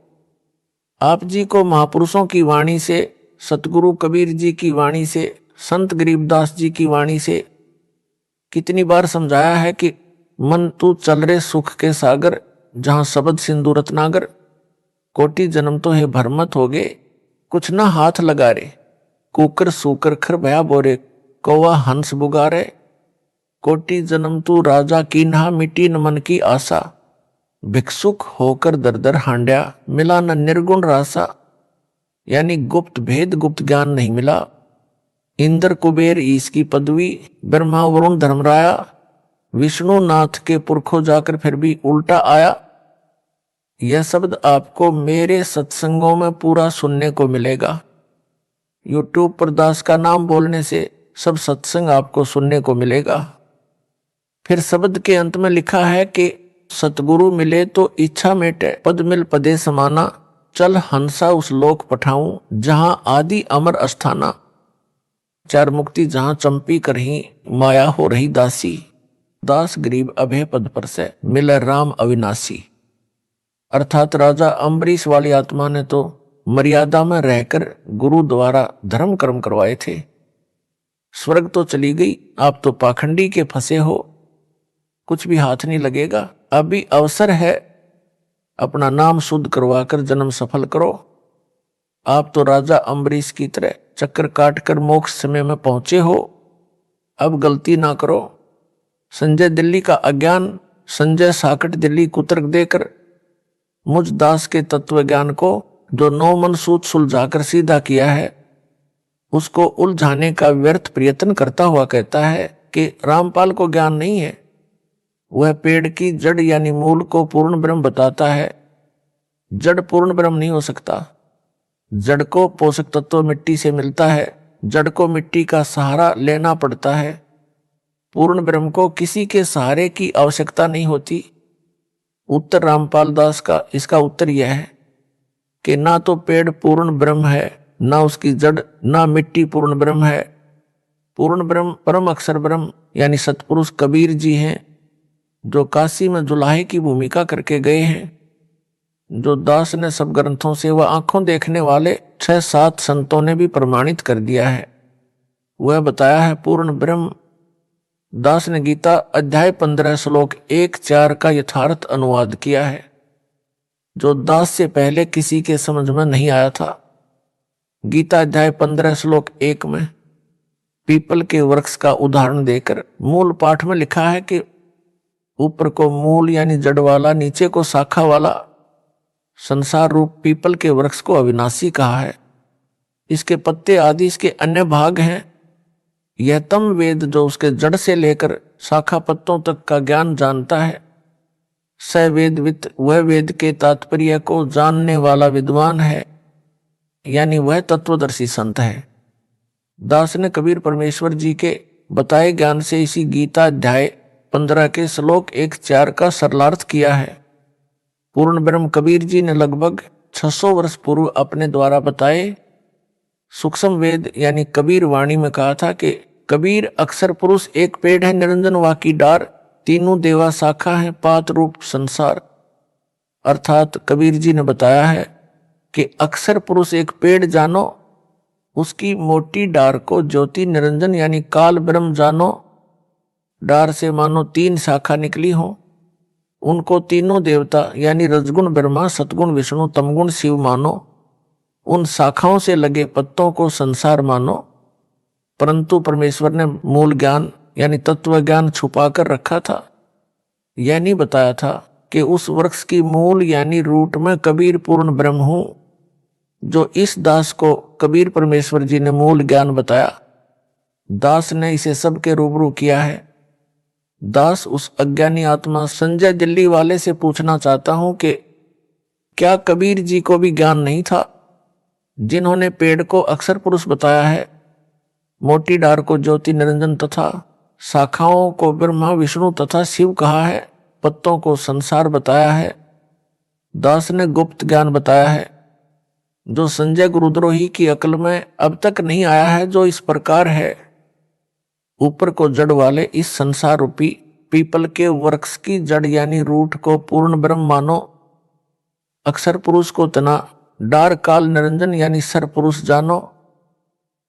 आप जी को महापुरुषों की वाणी से, सतगुरु कबीर जी की वाणी से, संत गरीबदास जी की वाणी से कितनी बार समझाया है कि मन तू चल रे सुख के सागर, जहां शब्द सिंधु रत्नागर। कोटि जन्म तो है भरमत हो गए, कुछ ना हाथ लगा रे। कुकर सूकर खर भया बोरे, कौवा हंस बुगारे। कोटि जन्म तू राजा कीन्हा, मिटी न मन की आशा। भिक्षुक होकर दर दर हांड्या, मिला न निर्गुण रासा। यानी गुप्त भेद गुप्त ज्ञान नहीं मिला। इंद्र कुबेर ईश की पदवी, ब्रह्मा वरुण धर्मराया। विष्णु नाथ के पुरखों जाकर फिर भी उल्टा आया। यह शब्द आपको मेरे सत्संगों में पूरा सुनने को मिलेगा। यूट्यूब पर दास का नाम बोलने से सब सत्संग आपको सुनने को मिलेगा। फिर शब्द के अंत में लिखा है कि सतगुरु मिले तो इच्छा मेटे, पद मिल पदे समाना। चल हंसा उस लोक पठाऊं, जहां आदि अमर अस्थाना। चार मुक्ति जहां चंपी करही, माया हो रही दासी। दास गरीब अभय पद पर से, मिले राम अविनाशी। अर्थात राजा अम्बरीश वाली आत्मा ने तो मर्यादा में रहकर गुरु द्वारा धर्म कर्म करवाए थे। स्वर्ग तो चली गई, आप तो पाखंडी के फंसे हो, कुछ भी हाथ नहीं लगेगा। अभी अवसर है, अपना नाम शुद्ध करवाकर जन्म सफल करो। आप तो राजा अम्बरीश की तरह चक्कर काटकर मोक्ष समय में पहुंचे हो, अब गलती ना करो। संजय दिल्ली का अज्ञान संजय साकट दिल्ली कुतर्क देकर मुझ दास के तत्व ज्ञान को जो 9 मन सूत सुलझाकर सीधा किया है, उसको उलझाने का व्यर्थ प्रयत्न करता हुआ कहता है कि रामपाल को ज्ञान नहीं है। वह पेड़ की जड़ यानी मूल को पूर्ण ब्रह्म बताता है। जड़ पूर्ण ब्रह्म नहीं हो सकता। जड़ को पोषक तत्व मिट्टी से मिलता है, जड़ को मिट्टी का सहारा लेना पड़ता है। पूर्ण ब्रह्म को किसी के सहारे की आवश्यकता नहीं होती। उत्तर रामपाल दास का इसका उत्तर यह है कि ना तो पेड़ पूर्ण ब्रह्म है, ना उसकी जड़, ना मिट्टी पूर्ण ब्रह्म है। पूर्ण ब्रह्म परम अक्षर ब्रह्म यानी सतपुरुष कबीर जी हैं, जो काशी में जुलाहे की भूमिका करके गए हैं। जो दास ने सब ग्रंथों से वह आंखों देखने वाले 6-7 संतों ने भी प्रमाणित कर दिया है। वह बताया है पूर्ण ब्रह्म। दास ने गीता अध्याय 15 श्लोक 1-4 का यथार्थ अनुवाद किया है, जो दास से पहले किसी के समझ में नहीं आया था। गीता अध्याय 15 श्लोक 1 में पीपल के वृक्ष का उदाहरण देकर मूल पाठ में लिखा है कि ऊपर को मूल यानी जड़ वाला, नीचे को शाखा वाला संसार रूप पीपल के वृक्ष को अविनाशी कहा है। इसके पत्ते आदि इसके अन्य भाग हैं। यह तम वेद जो उसके जड़ से लेकर शाखा पत्तों तक का ज्ञान जानता है, स वेदवित, वह वेद के तात्पर्य को जानने वाला विद्वान है, यानी वह तत्वदर्शी संत है। दास ने कबीर परमेश्वर जी के बताए ज्ञान से इसी गीता अध्याय 15 के श्लोक 1-4 का सरलार्थ किया है। पूर्ण ब्रह्म कबीर जी ने लगभग 600 वर्ष पूर्व अपने द्वारा बताए सूक्ष्म वेद यानी कबीर वाणी में कहा था कि कबीर अक्षर पुरुष एक पेड़ है, निरंजन वाकी डार, तीनों देवा शाखा है, पात रूप संसार। अर्थात कबीर जी ने बताया है कि अक्षर पुरुष एक पेड़ जानो, उसकी मोटी डार को ज्योति निरंजन यानी काल ब्रह्म जानो। डार से मानो 3 शाखा निकली हो, उनको तीनों देवता यानी रजगुण ब्रह्मा, सतगुण विष्णु, तमगुण शिव मानो। उन शाखाओं से लगे पत्तों को संसार मानो। परंतु परमेश्वर ने मूल ज्ञान यानी तत्व ज्ञान छुपा कर रखा था। यह नहीं बताया था कि उस वृक्ष की मूल यानी रूट में कबीर पूर्ण ब्रह्म हूं। जो इस दास को कबीर परमेश्वर जी ने मूल ज्ञान बताया, दास ने इसे सबके रूबरू किया है। दास उस अज्ञानी आत्मा संजय दिल्ली वाले से पूछना चाहता हूं कि क्या कबीर जी को भी ज्ञान नहीं था? जिन्होंने पेड़ को अक्षर पुरुष बताया है, मोटी डार को ज्योति निरंजन तथा शाखाओं को ब्रह्मा विष्णु तथा शिव कहा है, पत्तों को संसार बताया है। दास ने गुप्त ज्ञान बताया है जो संजय गुरुद्रोही की अकल में अब तक नहीं आया है, जो इस प्रकार है। ऊपर को जड़ वाले इस संसार रूपी पीपल के वृक्ष की जड़ यानी रूट को पूर्ण ब्रह्म मानो। अक्षर पुरुष को तना, डार काल निरंजन यानी सर पुरुष जानो।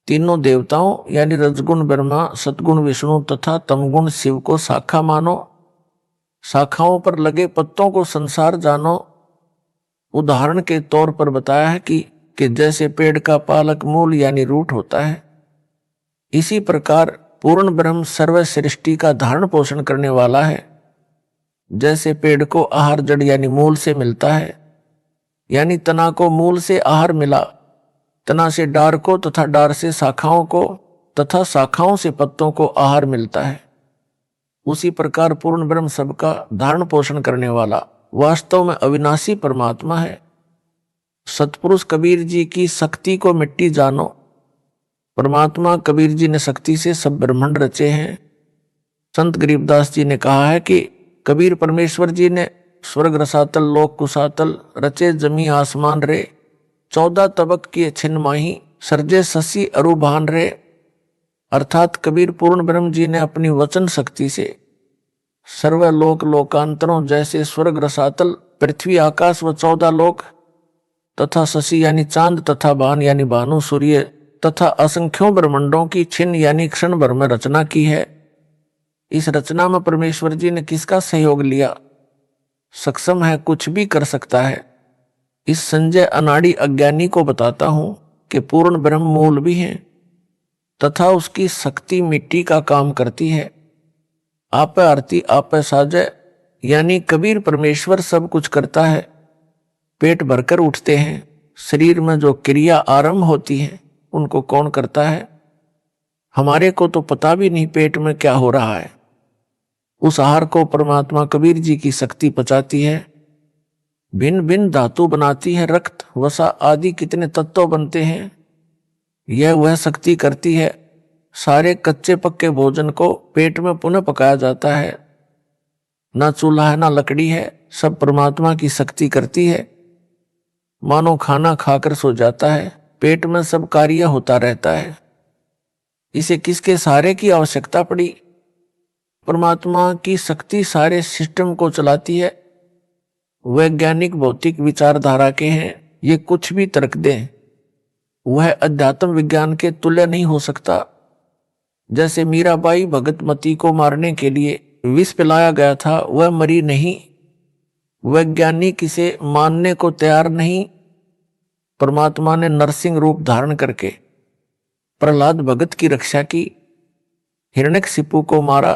तीनों देवताओं यानी रजगुण ब्रह्मा, सतगुण विष्णु तथा तमगुण शिव को शाखा मानो। शाखाओं पर लगे पत्तों को संसार जानो। उदाहरण के तौर पर बताया है कि जैसे पेड़ का पालक मूल यानी रूट होता है, इसी प्रकार पूर्ण ब्रह्म सर्व सृष्टि का धारण पोषण करने वाला है। जैसे पेड़ को आहार जड़ यानी मूल से मिलता है, यानी तना को मूल से आहार मिला, तना से डार को तथा डार से शाखाओं को तथा शाखाओं से पत्तों को आहार मिलता है, उसी प्रकार पूर्ण ब्रह्म सबका धारण पोषण करने वाला वास्तव में अविनाशी परमात्मा है। सतपुरुष कबीर जी की शक्ति को मिट्टी जानो। परमात्मा कबीर जी ने शक्ति से सब ब्रह्मांड रचे हैं। संत गरीबदास जी ने कहा है कि कबीर परमेश्वर जी ने स्वर्ग रसातल लोक कुसातल रचे जमी आसमान रे, 14 तबक किए छिन्न माही सर्जे शशि अरुभान रे। अर्थात कबीर पूर्ण ब्रह्म जी ने अपनी वचन शक्ति से सर्वलोक लोकांतरों जैसे स्वर्ग रसातल पृथ्वी आकाश व 14 लोक तथा शशि यानी चांद तथा बान यानी भानु सूर्य तथा असंख्यों ब्रह्मांडों की छिन्न यानी क्षण भर में रचना की है। इस रचना में परमेश्वर जी ने किसका सहयोग लिया? सक्षम है, कुछ भी कर सकता है। इस संजय अनाड़ी अज्ञानी को बताता हूं कि पूर्ण ब्रह्म मूल भी है तथा उसकी शक्ति मिट्टी का काम करती है। आप आरती आप साजय यानी कबीर परमेश्वर सब कुछ करता है। पेट भरकर उठते हैं, शरीर में जो क्रिया आरंभ होती है उनको कौन करता है? हमारे को तो पता भी नहीं पेट में क्या हो रहा है। उस आहार को परमात्मा कबीर जी की शक्ति पचाती है, भिन्न भिन्न धातु बनाती है, रक्त वसा आदि कितने तत्व बनते हैं, यह वह शक्ति करती है। सारे कच्चे पक्के भोजन को पेट में पुनः पकाया जाता है। ना चूल्हा है ना लकड़ी है, सब परमात्मा की शक्ति करती है। मानो खाना खाकर सो जाता है, पेट में सब कार्य होता रहता है। इसे किसके सहारे की आवश्यकता पड़ी? परमात्मा की शक्ति सारे सिस्टम को चलाती है। वैज्ञानिक भौतिक विचारधारा के हैं, ये कुछ भी तर्क दें, वह अध्यात्म विज्ञान के तुल्य नहीं हो सकता। जैसे मीराबाई भगतमती को मारने के लिए विष पिलाया गया था, वह मरी नहीं। वैज्ञानिक इसे मानने को तैयार नहीं। परमात्मा ने नरसिंह रूप धारण करके प्रहलाद भगत की रक्षा की, हिरण्यकशिपु को मारा।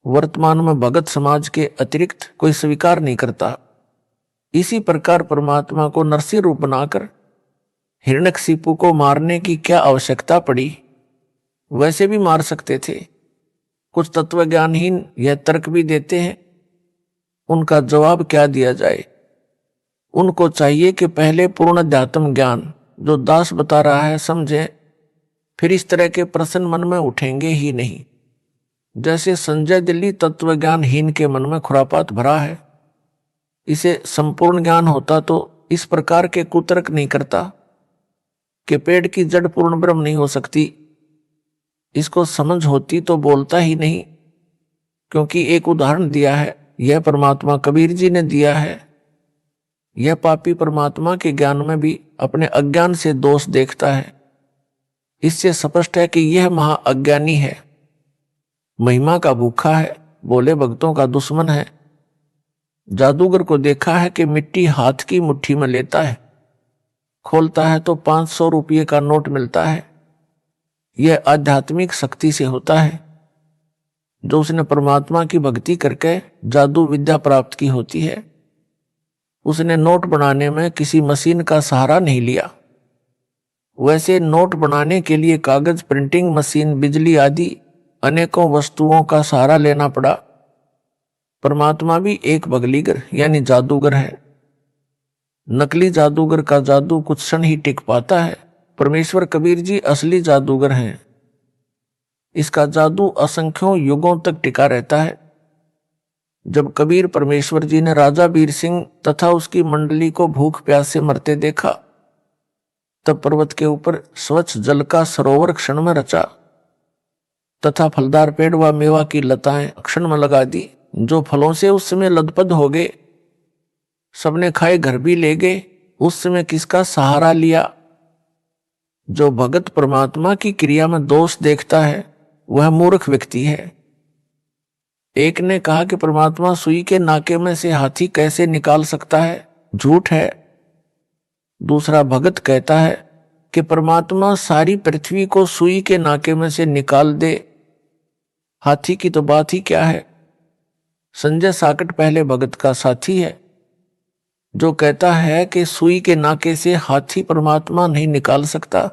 वर्तमान में भगत समाज के अतिरिक्त कोई स्वीकार नहीं करता। इसी प्रकार परमात्मा को नरसिंह रूप बनाकर हिरण्यकशिपु को मारने की क्या आवश्यकता पड़ी? वैसे भी मार सकते थे। कुछ तत्वज्ञानहीन यह तर्क भी देते हैं, उनका जवाब क्या दिया जाए? उनको चाहिए कि पहले पूर्ण अध्यात्म ज्ञान जो दास बता रहा है समझें, फिर इस तरह के प्रश्न मन में उठेंगे ही नहीं। जैसे संजय दिल्ली तत्वज्ञानहीन के मन में खुरापात भरा है, इसे संपूर्ण ज्ञान होता तो इस प्रकार के कुतर्क नहीं करता कि पेड़ की जड़ पूर्ण ब्रह्म नहीं हो सकती। इसको समझ होती तो बोलता ही नहीं, क्योंकि एक उदाहरण दिया है, यह परमात्मा कबीर जी ने दिया है। यह पापी परमात्मा के ज्ञान में भी अपने अज्ञान से दोष देखता है। इससे स्पष्ट है कि यह महा अज्ञानी है, महिमा का भूखा है, बोले भक्तों का दुश्मन है। जादूगर को देखा है कि मिट्टी हाथ की मुट्ठी में लेता है, खोलता है तो 500 रुपये का नोट मिलता है। यह आध्यात्मिक शक्ति से होता है जो उसने परमात्मा की भक्ति करके जादू विद्या प्राप्त की होती है। उसने नोट बनाने में किसी मशीन का सहारा नहीं लिया। वैसे नोट बनाने के लिए कागज, प्रिंटिंग मशीन, बिजली आदि अनेकों वस्तुओं का सहारा लेना पड़ा। परमात्मा भी एक बगलीगर यानी जादूगर है। नकली जादूगर का जादू कुछ क्षण ही टिक पाता है। परमेश्वर कबीर जी असली जादूगर हैं। इसका जादू असंख्यों युगों तक टिका रहता है। जब कबीर परमेश्वर जी ने राजा वीर सिंह तथा उसकी मंडली को भूख प्यास से मरते देखा, तब पर्वत के ऊपर स्वच्छ जल का सरोवर क्षण में रचा तथा फलदार पेड़ व मेवा की लताएं क्षण में लगा दी। जो फलों से उस समय लदपद हो गए, सबने खाए, घर भी ले गए। उस समय किसका सहारा लिया? जो भगत परमात्मा की क्रिया में दोष देखता है वह मूर्ख व्यक्ति है। एक ने कहा कि परमात्मा सुई के नाके में से हाथी कैसे निकाल सकता है, झूठ है। दूसरा भगत कहता है कि परमात्मा सारी पृथ्वी को सुई के नाके में से निकाल दे, हाथी की तो बात ही क्या है। संजय साकट पहले भगत का साथी है जो कहता है कि सुई के नाके से हाथी परमात्मा नहीं निकाल सकता।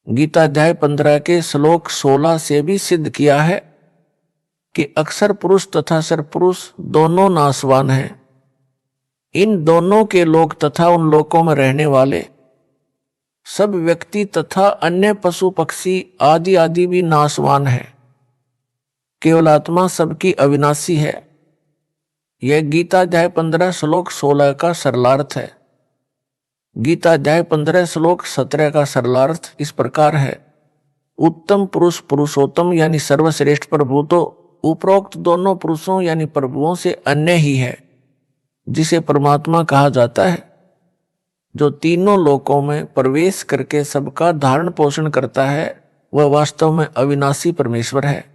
गीता अध्याय 15 के श्लोक 16 से भी सिद्ध किया है कि अक्षर पुरुष तथा सर पुरुष दोनों नाशवान हैं। इन दोनों के लोक तथा उन लोकों में रहने वाले सब व्यक्ति तथा अन्य पशु पक्षी आदि आदि भी नाशवान है। केवल आत्मा सबकी अविनाशी है। यह गीता अध्याय 15 श्लोक 16 का सरलार्थ है। गीता अध्याय 15 श्लोक 17 का सरलार्थ इस प्रकार है। उत्तम पुरुष पुरुषोत्तम यानी सर्वश्रेष्ठ प्रभु तो उपरोक्त दोनों पुरुषों यानी प्रभुओं से अन्य ही है, जिसे परमात्मा कहा जाता है, जो तीनों लोकों में प्रवेश करके सबका धारण पोषण करता है। वह वास्तव में अविनाशी परमेश्वर है।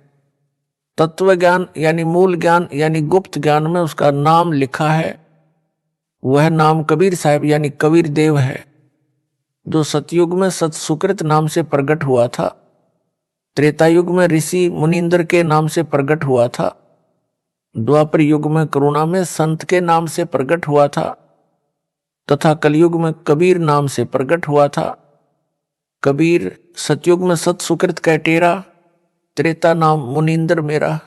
तत्व ज्ञान यानी मूल ज्ञान यानी गुप्त ज्ञान में उसका नाम लिखा है। वह नाम कबीर साहब यानी कबीर देव है, जो सतयुग में सत सुकृत नाम से प्रकट हुआ था, त्रेता युग में ऋषि मुनिंद्र के नाम से प्रकट हुआ था, द्वापर युग में करुणा में संत के नाम से प्रकट हुआ था, तथा कलयुग में कबीर नाम से प्रकट हुआ था। कबीर सतयुग में सत सुकृत कैटेरा, त्रेता नाम मुनिंद्र मेरा,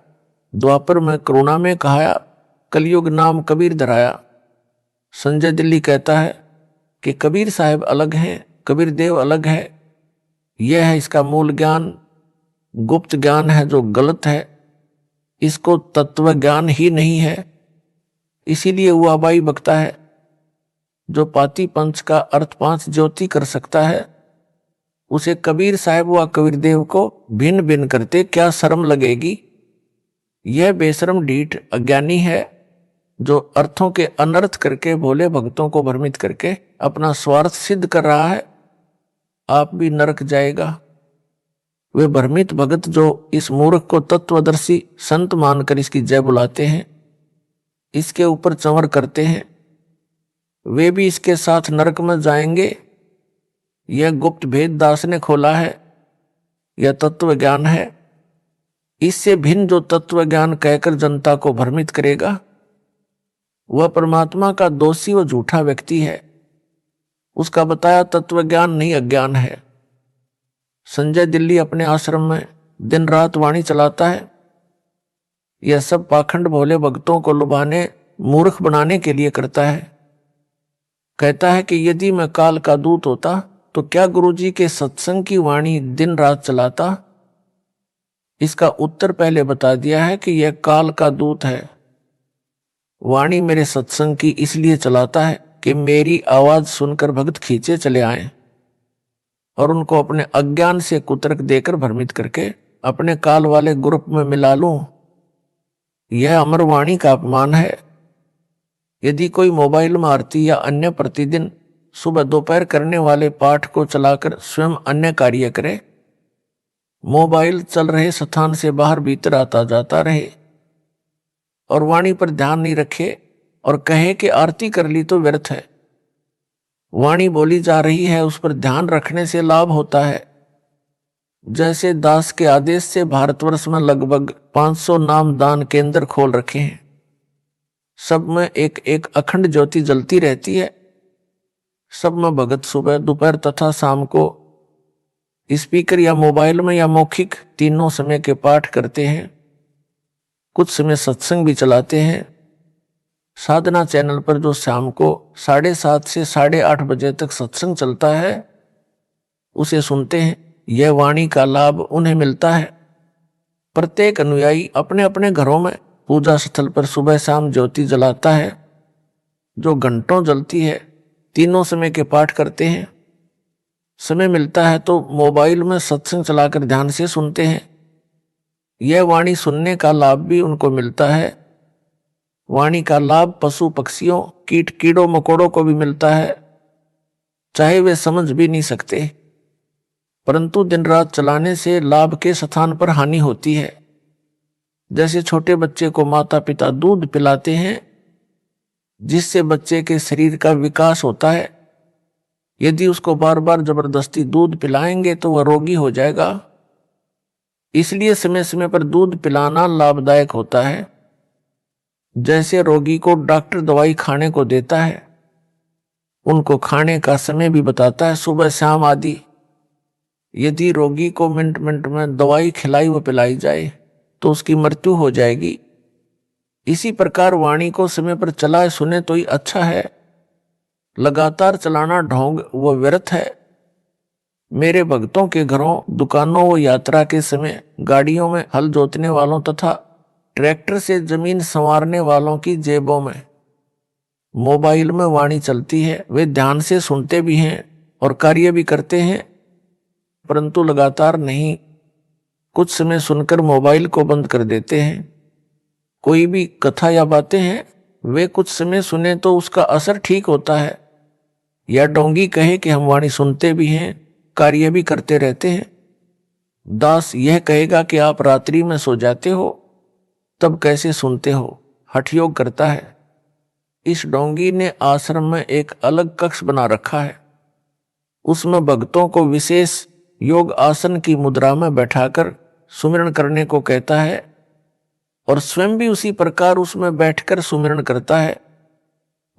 द्वापर में करुणा में कहाया, कलयुग नाम कबीर धराया। संजय दिल्ली कहता है कि कबीर साहब अलग हैं, कबीर देव अलग है। यह है इसका मूल ज्ञान। गुप्त ज्ञान है जो गलत है, इसको तत्व ज्ञान ही नहीं है। इसीलिए हुआ बाई बकता है, जो पाती पंच का अर्थ 5 ज्योति कर सकता है, उसे कबीर साहब व कबीर देव को भिन्न भिन्न करते क्या शर्म लगेगी। यह बेशर्म ढीठ अज्ञानी है, जो अर्थों के अनर्थ करके भोले भक्तों को भ्रमित करके अपना स्वार्थ सिद्ध कर रहा है। आप भी नरक जाएगा। वे भ्रमित भगत जो इस मूर्ख को तत्वदर्शी संत मानकर इसकी जय बुलाते हैं, इसके ऊपर चंवर करते हैं, वे भी इसके साथ नरक में जाएंगे। यह गुप्त भेद दास ने खोला है। यह तत्व ज्ञान है। इससे भिन्न जो तत्व ज्ञान कहकर जनता को भ्रमित करेगा, वह परमात्मा का दोषी व झूठा व्यक्ति है। उसका बताया तत्व ज्ञान नहीं अज्ञान है। संजय दिल्ली अपने आश्रम में दिन रात वाणी चलाता है। यह सब पाखंड भोले भक्तों को लुभाने मूर्ख बनाने के लिए करता है। कहता है कि यदि मैं काल का दूत होता तो क्या गुरुजी के सत्संग की वाणी दिन रात चलाता। इसका उत्तर पहले बता दिया है कि यह काल का दूत है। वाणी मेरे सत्संग की इसलिए चलाता है कि मेरी आवाज सुनकर भक्त खींचे चले आए और उनको अपने अज्ञान से कुतर्क देकर भ्रमित करके अपने काल वाले ग्रुप में मिला लूं। यह अमर वाणी का अपमान है। यदि कोई मोबाइल में आरती या अन्य प्रतिदिन सुबह दोपहर करने वाले पाठ को चलाकर स्वयं अन्य कार्य करे, मोबाइल चल रहे स्थान से बाहर भीतर आता जाता रहे और वाणी पर ध्यान नहीं रखे और कहे कि आरती कर ली तो व्यर्थ है, वाणी बोली जा रही है उस पर ध्यान रखने से लाभ होता है। जैसे दास के आदेश से भारतवर्ष में लगभग 500 नाम दान केंद्र खोल रखे हैं। सब में एक एक अखंड ज्योति जलती रहती है। सब में भगत सुबह दोपहर तथा शाम को स्पीकर या मोबाइल में या मौखिक तीनों समय के पाठ करते हैं। कुछ समय सत्संग भी चलाते हैं। साधना चैनल पर जो शाम को 7:30 से 8:30 बजे तक सत्संग चलता है उसे सुनते हैं। यह वाणी का लाभ उन्हें मिलता है। प्रत्येक अनुयायी अपने अपने घरों में पूजा स्थल पर सुबह शाम ज्योति जलाता है, जो घंटों जलती है। तीनों समय के पाठ करते हैं। समय मिलता है तो मोबाइल में सत्संग चलाकर ध्यान से सुनते हैं। यह वाणी सुनने का लाभ भी उनको मिलता है। वाणी का लाभ पशु पक्षियों कीट कीड़ों मकोड़ों को भी मिलता है, चाहे वे समझ भी नहीं सकते। परंतु दिन रात चलाने से लाभ के स्थान पर हानि होती है। जैसे छोटे बच्चे को माता पिता दूध पिलाते हैं जिससे बच्चे के शरीर का विकास होता है, यदि उसको बार बार जबरदस्ती दूध पिलाएंगे तो वह रोगी हो जाएगा। इसलिए समय समय पर दूध पिलाना लाभदायक होता है। जैसे रोगी को डॉक्टर दवाई खाने को देता है, उनको खाने का समय भी बताता है, सुबह शाम आदि। यदि रोगी को मिनट मिनट में दवाई खिलाई व पिलाई जाए तो उसकी मृत्यु हो जाएगी। इसी प्रकार वाणी को समय पर चलाए सुने तो ही अच्छा है, लगातार चलाना ढोंग व व्यर्थ है। मेरे भक्तों के घरों, दुकानों व यात्रा के समय, गाड़ियों में हल जोतने वालों तथा ट्रैक्टर से जमीन संवारने वालों की जेबों में मोबाइल में वाणी चलती है। वे ध्यान से सुनते भी हैं और कार्य भी करते हैं, परंतु लगातार नहीं। कुछ समय सुनकर मोबाइल को बंद कर देते हैं। कोई भी कथा या बातें हैं, वे कुछ समय सुने तो उसका असर ठीक होता है। या डोंगी कहे कि हम वाणी सुनते भी हैं, कार्य भी करते रहते हैं। दास यह कहेगा कि आप रात्रि में सो जाते हो, तब कैसे सुनते हो? हठयोग करता है। इस डोंगी ने आश्रम में एक अलग कक्ष बना रखा है। उसमें भक्तों को विशेष योग आसन की मुद्रा में बैठाकर सुमिरन करने को कहता है और स्वयं भी उसी प्रकार उसमें बैठकर सुमिरन करता है।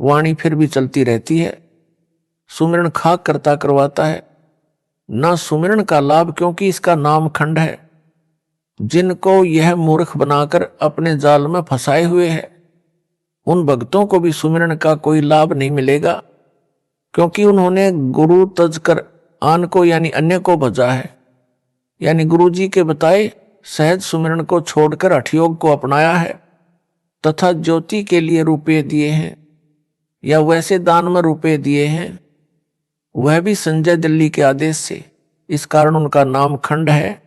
वाणी फिर भी चलती रहती है। सुमिरन खाक करता करवाता है। ना सुमिरन का लाभ, क्योंकि इसका नाम खंड है। जिनको यह मूर्ख बनाकर अपने जाल में फंसाए हुए है, उन भक्तों को भी सुमिरन का कोई लाभ नहीं मिलेगा, क्योंकि उन्होंने गुरु तज कर आन को यानी अन्य को भजा है। यानी गुरु जी के बताए सहज सुमिरन को छोड़कर हठयोग को अपनाया है तथा ज्योति के लिए रुपये दिए हैं या वैसे दान में रुपये दिए हैं, वह भी संजय दिल्ली के आदेश से। इस कारण उनका नाम खंड है।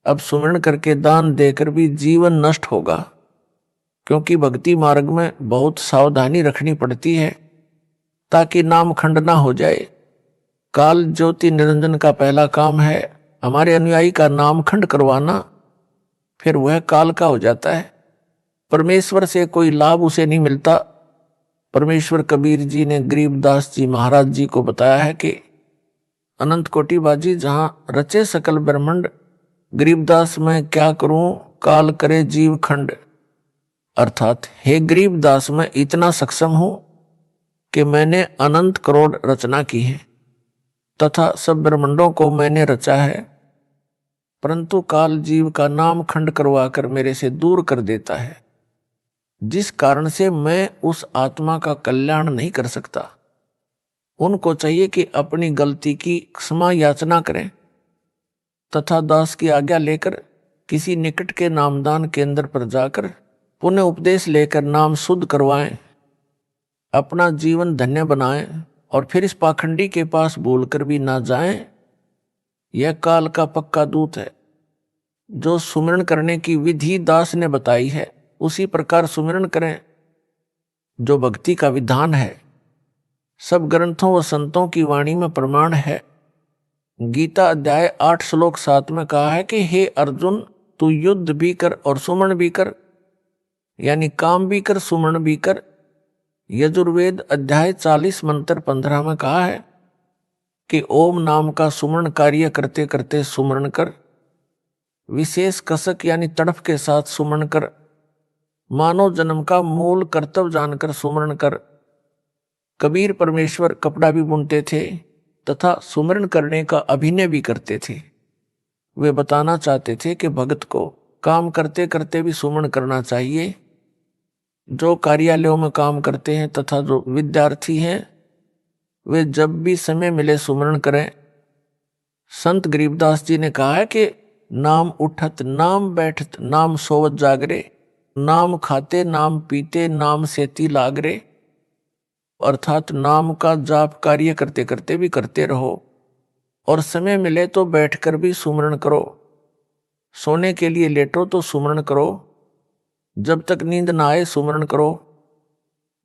अब सुमिरन करके दान देकर भी जीवन नष्ट होगा, क्योंकि भक्ति मार्ग में बहुत सावधानी रखनी पड़ती है ताकि नाम खंड ना हो जाए। काल ज्योति निरंजन का पहला काम है हमारे अनुयायी का नाम खंड करवाना, फिर वह काल का हो जाता है। परमेश्वर से कोई लाभ उसे नहीं मिलता। परमेश्वर कबीर जी ने गरीबदास जी महाराज जी को बताया है कि अनंत कोटि बाजी जहां रचे सकल ब्रह्मांड, गरीबदास मैं क्या करूं काल करे जीव खंड। अर्थात हे गरीबदास मैं इतना सक्षम हूं कि मैंने अनंत करोड़ रचना की है तथा सब ब्रह्मांडों को मैंने रचा है, परंतु काल जीव का नाम खंड करवाकर मेरे से दूर कर देता है, जिस कारण से मैं उस आत्मा का कल्याण नहीं कर सकता। उनको चाहिए कि अपनी गलती की क्षमा याचना करें तथा दास की आज्ञा लेकर किसी निकट के नामदान केंद्र पर जाकर पुण्य उपदेश लेकर नाम शुद्ध करवाएं, अपना जीवन धन्य बनाएं और फिर इस पाखंडी के पास बोलकर भी ना जाएं। यह काल का पक्का दूत है। जो सुमिरन करने की विधि दास ने बताई है उसी प्रकार सुमिरन करें, जो भक्ति का विधान है। सब ग्रंथों व संतों की वाणी में प्रमाण है। गीता अध्याय 8 श्लोक 7 में कहा है कि हे अर्जुन, तू युद्ध भी कर और सुमरण भी कर, यानी काम भी कर सुमरण भी कर। यजुर्वेद अध्याय 40 मंत्र 15 में कहा है कि ओम नाम का सुमरण कार्य करते करते सुमरण कर, विशेष कसक यानी तड़फ के साथ सुमरण कर, मानव जन्म का मूल कर्तव्य जानकर सुमरण कर। कबीर परमेश्वर कपड़ा भी बुनते थे तथा सुमरण करने का अभिनय भी करते थे। वे बताना चाहते थे कि भगत को काम करते करते भी सुमरण करना चाहिए। जो कार्यालयों में काम करते हैं तथा जो विद्यार्थी हैं, वे जब भी समय मिले सुमरण करें। संत गरीबदास जी ने कहा है कि नाम उठत नाम बैठत नाम सोवत जागरे, नाम खाते नाम पीते नाम सेती लागरे। अर्थात नाम का जाप कार्य करते करते भी करते रहो और समय मिले तो बैठकर भी सुमरण करो। सोने के लिए लेटो तो सुमरण करो, जब तक नींद ना आए सुमरण करो।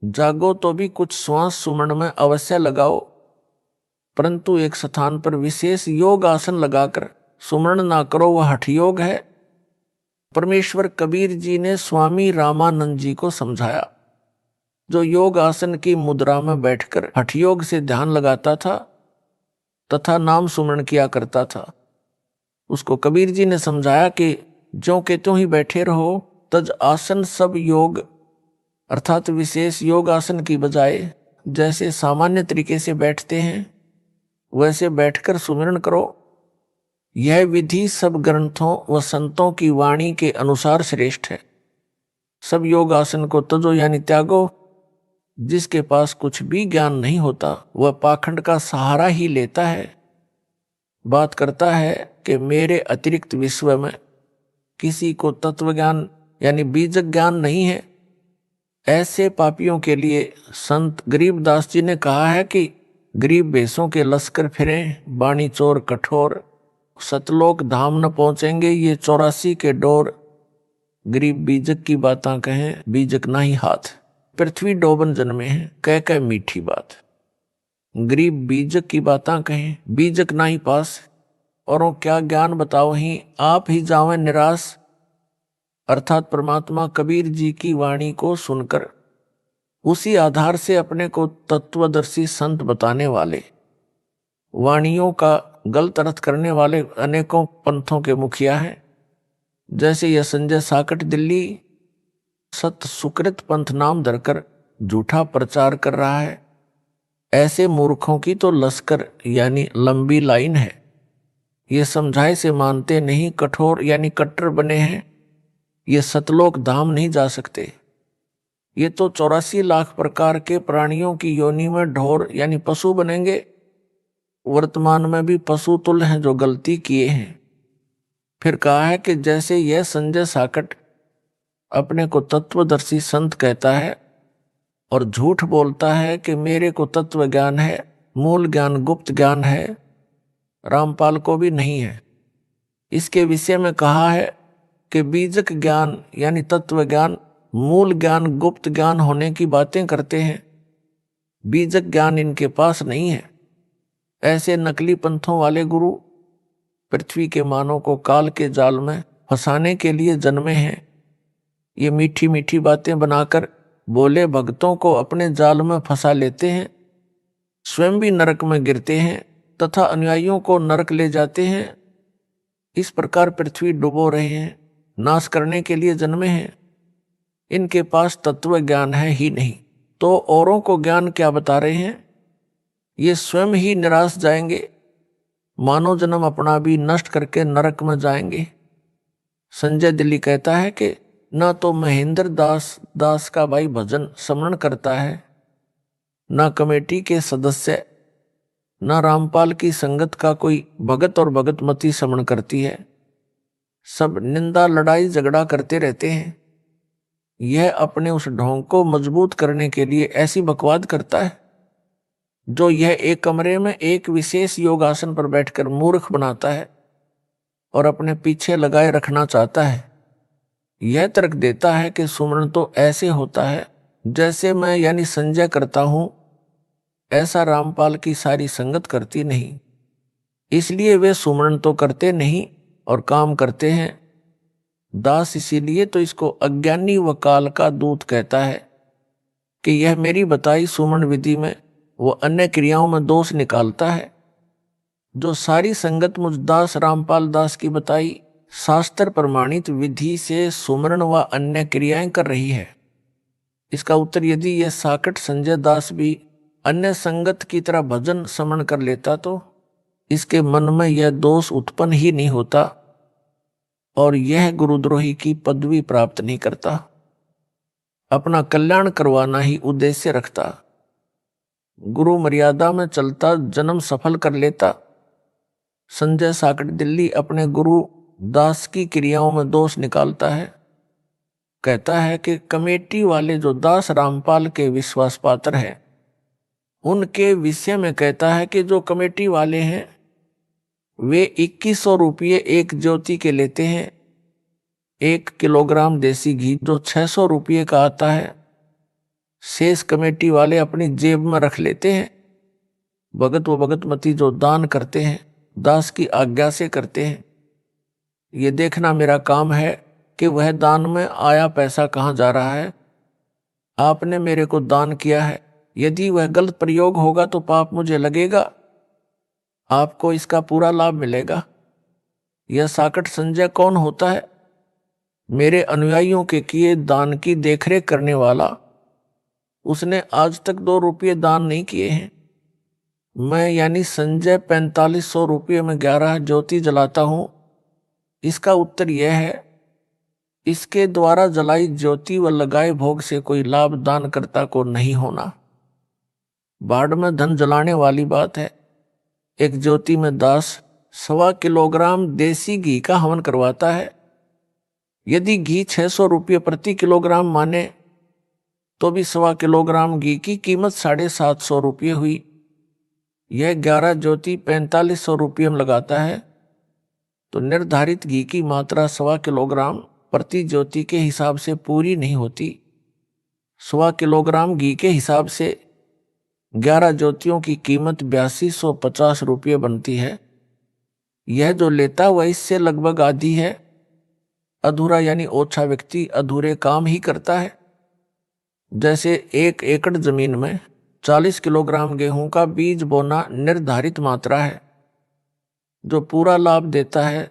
जागो तो भी कुछ श्वास सुमरण में अवश्य लगाओ। परंतु एक स्थान पर विशेष योग आसन लगाकर सुमरण ना करो, वह हठ योग है। परमेश्वर कबीर जी ने स्वामी रामानंद जी को समझाया, जो योग आसन की मुद्रा में बैठकर हठ योग से ध्यान लगाता था तथा नाम सुमरण किया करता था, उसको कबीर जी ने समझाया कि ज्यों के त्यों ही बैठे रहो, तज आसन सब योग, अर्थात विशेष योग आसन की बजाय जैसे सामान्य तरीके से बैठते हैं वैसे बैठकर सुमिरन करो। यह विधि सब ग्रंथों व संतों की वाणी के अनुसार श्रेष्ठ है। सब योग आसन को तजो यानी त्यागो। जिसके पास कुछ भी ज्ञान नहीं होता वह पाखंड का सहारा ही लेता है, बात करता है कि मेरे अतिरिक्त विश्व में किसी को तत्व ज्ञान यानी बीज ज्ञान नहीं है। ऐसे पापियों के लिए संत गरीबदास जी ने कहा है कि गरीब भेषों के लश्कर फिरें, बाणी चोर कठोर, सतलोक धाम न पहुंचेंगे ये 84 के डोर। गरीब बीजक की बातां कहें, बीजक नाही हाथ, पृथ्वी डोबन जन्मे हैं, कह कह मीठी बात। गरीब बीजक की बातां कहें, बीजक नाही पास, औरों क्या ज्ञान बताओ ही, आप ही जावें निराश। अर्थात परमात्मा कबीर जी की वाणी को सुनकर उसी आधार से अपने को तत्वदर्शी संत बताने वाले, वाणियों का गलत अर्थ करने वाले अनेकों पंथों के मुखिया हैं। जैसे यह संजय साकट दिल्ली सत सुकृत पंथ नाम धरकर झूठा प्रचार कर रहा है। ऐसे मूर्खों की तो लश्कर यानी लंबी लाइन है। ये समझाए से मानते नहीं, कठोर यानी कट्टर बने हैं। ये सतलोक धाम नहीं जा सकते। ये तो 84 लाख प्रकार के प्राणियों की योनि में ढोर यानी पशु बनेंगे। वर्तमान में भी पशु तुल्य हैं जो गलती किए हैं। फिर कहा है कि जैसे यह संजय साकट अपने को तत्वदर्शी संत कहता है और झूठ बोलता है कि मेरे को तत्व ज्ञान है, मूल ज्ञान गुप्त ज्ञान है, रामपाल को भी नहीं है। इसके विषय में कहा है कि बीजक ज्ञान यानी तत्व ज्ञान, मूल ज्ञान गुप्त ज्ञान होने की बातें करते हैं। बीजक ज्ञान इनके पास नहीं है। ऐसे नकली पंथों वाले गुरु पृथ्वी के मानव को काल के जाल में फंसाने के लिए जन्मे हैं। ये मीठी मीठी बातें बनाकर बोले भक्तों को अपने जाल में फंसा लेते हैं, स्वयं भी नरक में गिरते हैं तथा अनुयायियों को नरक ले जाते हैं। इस प्रकार पृथ्वी डुबो रहे हैं, नाश करने के लिए जन्मे हैं। इनके पास तत्व ज्ञान है ही नहीं, तो औरों को ज्ञान क्या बता रहे हैं। ये स्वयं ही निराश जाएंगे, मानव जन्म अपना भी नष्ट करके नरक में जाएंगे। संजय दिल्ली कहता है कि न तो महेंद्र दास का भाई भजन स्मरण करता है, न कमेटी के सदस्य, न रामपाल की संगत का कोई भगत और भगतमती स्मरण करती है। सब निंदा लड़ाई झगड़ा करते रहते हैं। यह अपने उस ढोंग को मजबूत करने के लिए ऐसी बकवाद करता है जो यह एक कमरे में एक विशेष योगासन पर बैठकर मूर्ख बनाता है और अपने पीछे लगाए रखना चाहता है। यह तर्क देता है कि सुमरण तो ऐसे होता है जैसे मैं यानी संजय करता हूं, ऐसा रामपाल की सारी संगत करती नहीं, इसलिए वे सुमरण तो करते नहीं और काम करते हैं। दास इसीलिए तो इसको अज्ञानी व काल का दूत कहता है कि यह मेरी बताई सुमरण विधि में वो अन्य क्रियाओं में दोष निकालता है। जो सारी संगत मुझ दास रामपाल दास की बताई शास्त्र प्रमाणित विधि से सुमरण व अन्य क्रियाएं कर रही है। इसका उत्तर यदि यह साकट संजय दास भी अन्य संगत की तरह भजन स्मरण कर लेता तो इसके मन में यह दोष उत्पन्न ही नहीं होता और यह गुरुद्रोही की पदवी प्राप्त नहीं करता। अपना कल्याण करवाना ही उद्देश्य रखता, गुरु मर्यादा में चलता जन्म सफल कर लेता। संजय साकट दिल्ली अपने गुरु दास की क्रियाओं में दोष निकालता है। कहता है कि कमेटी वाले जो दास रामपाल के विश्वास पात्र हैं, उनके विषय में कहता है कि जो कमेटी वाले हैं वे 2100 रुपये एक ज्योति के लेते हैं। 1 किलोग्राम देसी घी जो 600 रुपये का आता है, शेष कमेटी वाले अपनी जेब में रख लेते हैं। भगत व भगतमती जो दान करते हैं दास की आज्ञा से करते हैं। ये देखना मेरा काम है कि वह दान में आया पैसा कहाँ जा रहा है। आपने मेरे को दान किया है, यदि वह गलत प्रयोग होगा तो पाप मुझे लगेगा, आपको इसका पूरा लाभ मिलेगा। यह साकट संजय कौन होता है? मेरे अनुयायियों के किए दान की देखरेख करने वाला। उसने आज तक 2 रुपये दान नहीं किए हैं। मैं यानी संजय 4500 रुपये में 11 ज्योति जलाता हूं। इसका उत्तर यह है, इसके द्वारा जलाई ज्योति व लगाए भोग से कोई लाभ दानकर्ता को नहीं होना। बाढ़ में धन जलाने वाली बात है। एक ज्योति में दास 1.25 किलोग्राम देसी घी का हवन करवाता है। यदि घी 600 रुपये प्रति किलोग्राम माने तो भी 1.25 किलोग्राम घी की कीमत 750 रुपये हुई। यह 11 ज्योति 4500 रुपये में लगाता है तो निर्धारित घी की मात्रा 1.25 किलोग्राम प्रति ज्योति के हिसाब से पूरी नहीं होती। 1.25 किलोग्राम घी के हिसाब से 11 ज्योतियों की कीमत 8250 रुपये बनती है। यह जो लेता वह इससे लगभग आधी है। अधूरा यानी ओछा व्यक्ति अधूरे काम ही करता है। जैसे 1 एकड़ जमीन में 40 किलोग्राम गेहूं का बीज बोना निर्धारित मात्रा है जो पूरा लाभ देता है।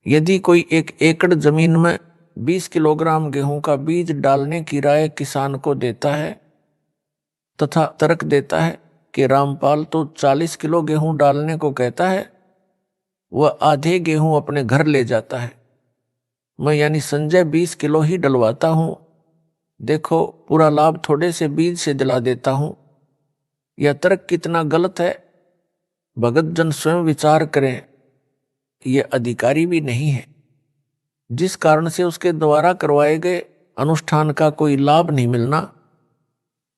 यदि कोई 1 एकड़ जमीन में 20 किलोग्राम गेहूं का बीज डालने की राय किसान को देता है तथा तर्क देता है कि रामपाल तो 40 किलो गेहूं डालने को कहता है, वह आधे गेहूं अपने घर ले जाता है। मैं यानी संजय 20 किलो ही डलवाता हूं। देखो पूरा लाभ थोड़े से बीज से दिला देता हूं। यह तर्क कितना गलत है, भगत जन स्वयं विचार करें। यह अधिकारी भी नहीं है, जिस कारण से उसके द्वारा करवाए गए अनुष्ठान का कोई लाभ नहीं मिलना।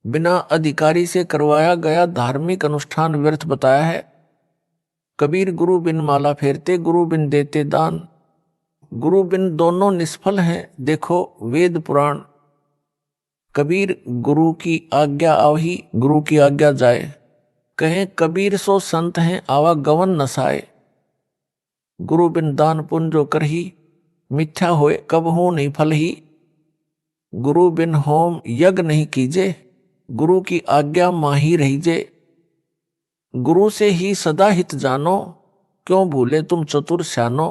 बिना अधिकारी से करवाया गया धार्मिक अनुष्ठान व्यर्थ बताया है। कबीर गुरु बिन माला फेरते, गुरु बिन देते दान। गुरु बिन दोनों निष्फल हैं, देखो वेद पुराण। कबीर गुरु की आज्ञा आवही, गुरु की आज्ञा जाए। कहें कबीर सो संत हैं, आवागमन नसाए। गुरु बिन दान पुण्य जो करही, मिथ्या होए कब हो नहीं फल ही। गुरु बिन होम यज्ञ नहीं कीजे, गुरु की आज्ञा माही रहीजे। गुरु से ही सदा हित जानो, क्यों भूले तुम चतुर स्यानो।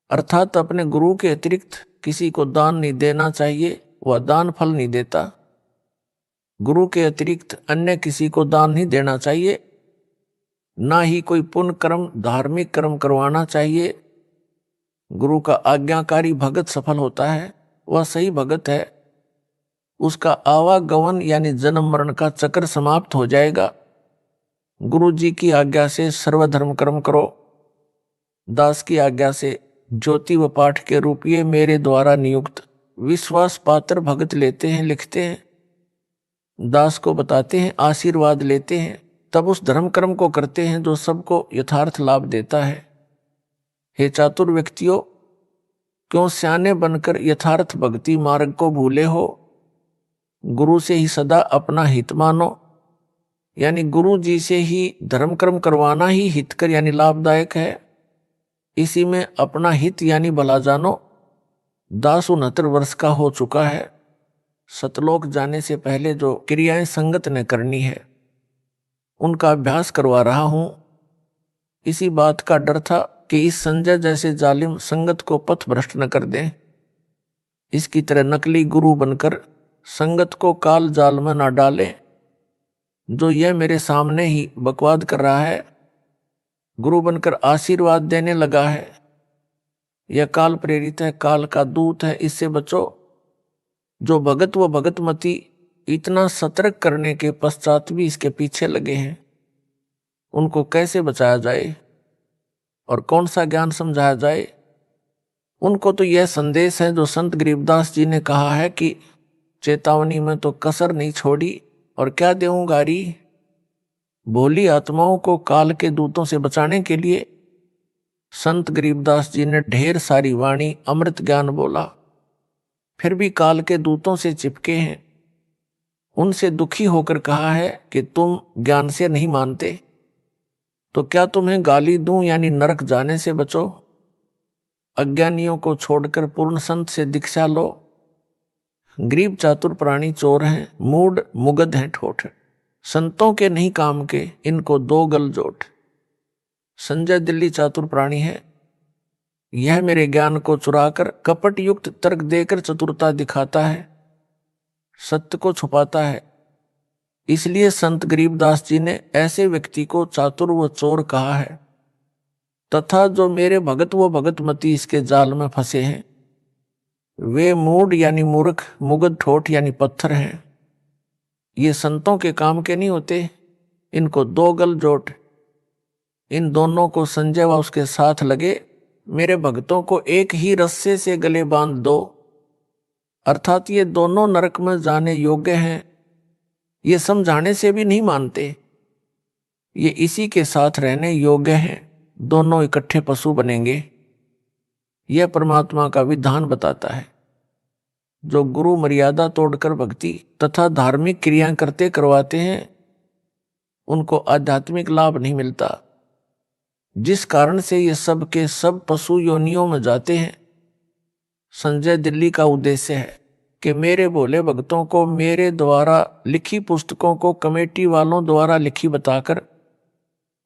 अर्थात अपने गुरु के अतिरिक्त किसी को दान नहीं देना चाहिए, वह दान फल नहीं देता। गुरु के अतिरिक्त अन्य किसी को दान नहीं देना चाहिए, ना ही कोई पुण्य कर्म धार्मिक कर्म करवाना चाहिए। गुरु का आज्ञाकारी भगत सफल होता है, वह सही भगत है। उसका आवागमन यानी जन्म मरण का चक्र समाप्त हो जाएगा। गुरु जी की आज्ञा से सर्वधर्म कर्म करो। दास की आज्ञा से ज्योति व पाठ के रूप ये मेरे द्वारा नियुक्त विश्वास पात्र भगत लेते हैं, लिखते हैं, दास को बताते हैं, आशीर्वाद लेते हैं, तब उस धर्म कर्म को करते हैं जो सबको यथार्थ लाभ देता है। हे चातुर व्यक्तियों, क्यों स्याने बनकर यथार्थ भक्ति मार्ग को भूले हो। गुरु से ही सदा अपना हित मानो, यानी गुरु जी से ही धर्म कर्म करवाना ही हितकर यानी लाभदायक है। इसी में अपना हित यानी भला जानो। दास 69 वर्ष का हो चुका है। सतलोक जाने से पहले जो क्रियाएं संगत ने करनी है उनका अभ्यास करवा रहा हूं। इसी बात का डर था कि इस संजय जैसे जालिम संगत को पथ भ्रष्ट न कर दें। इसकी तरह नकली गुरु बनकर संगत को काल जाल में न डालें। जो यह मेरे सामने ही बकवाद कर रहा है, गुरु बनकर आशीर्वाद देने लगा है, यह काल प्रेरित है, काल का दूत है, इससे बचो। जो भगत व भगतमती इतना सतर्क करने के पश्चात भी इसके पीछे लगे हैं, उनको कैसे बचाया जाए और कौन सा ज्ञान समझाया जाए। उनको तो यह संदेश है जो संत गरीबदास जी ने कहा है कि चेतावनी में तो कसर नहीं छोड़ी और क्या देऊं गारी। भोली आत्माओं को काल के दूतों से बचाने के लिए संत गरीबदास जी ने ढेर सारी वाणी अमृत ज्ञान बोला, फिर भी काल के दूतों से चिपके हैं। उनसे दुखी होकर कहा है कि तुम ज्ञान से नहीं मानते, तो क्या तुम्हें गाली दूं यानी नरक जाने से बचो? अज्ञानियों को छोड़कर पूर्ण संत से दीक्षा लो। गरीब चातुर प्राणी चोर हैं, मूड मुगध हैं ठोठ, संतों के नहीं काम के, इनको दो गल जोट। संजय दिल्ली चातुर प्राणी है, यह मेरे ज्ञान को चुराकर कपट युक्त तर्क देकर चतुरता दिखाता है, सत्य को छुपाता है। इसलिए संत गरीबदास जी ने ऐसे व्यक्ति को चातुर व चोर कहा है। तथा जो मेरे भगत व भगतमती इसके जाल में फंसे हैं, वे मूड यानी मूर्ख, मुगध ठोठ यानी पत्थर हैं। ये संतों के काम के नहीं होते, इनको दो गल जोट। इन दोनों को संजय व उसके साथ लगे मेरे भक्तों को एक ही रस्से से गले बांध दो, अर्थात ये दोनों नरक में जाने योग्य हैं। ये समझाने से भी नहीं मानते, ये इसी के साथ रहने योग्य हैं, दोनों इकट्ठे पशु बनेंगे। यह परमात्मा का विधान बताता है। जो गुरु मर्यादा तोड़कर भक्ति तथा धार्मिक क्रियाएं करते करवाते हैं, उनको आध्यात्मिक लाभ नहीं मिलता, जिस कारण से ये सब के सब पशु योनियों में जाते हैं। संजय दिल्ली का उद्देश्य है कि मेरे भोले भक्तों को मेरे द्वारा लिखी पुस्तकों को कमेटी वालों द्वारा लिखी बताकर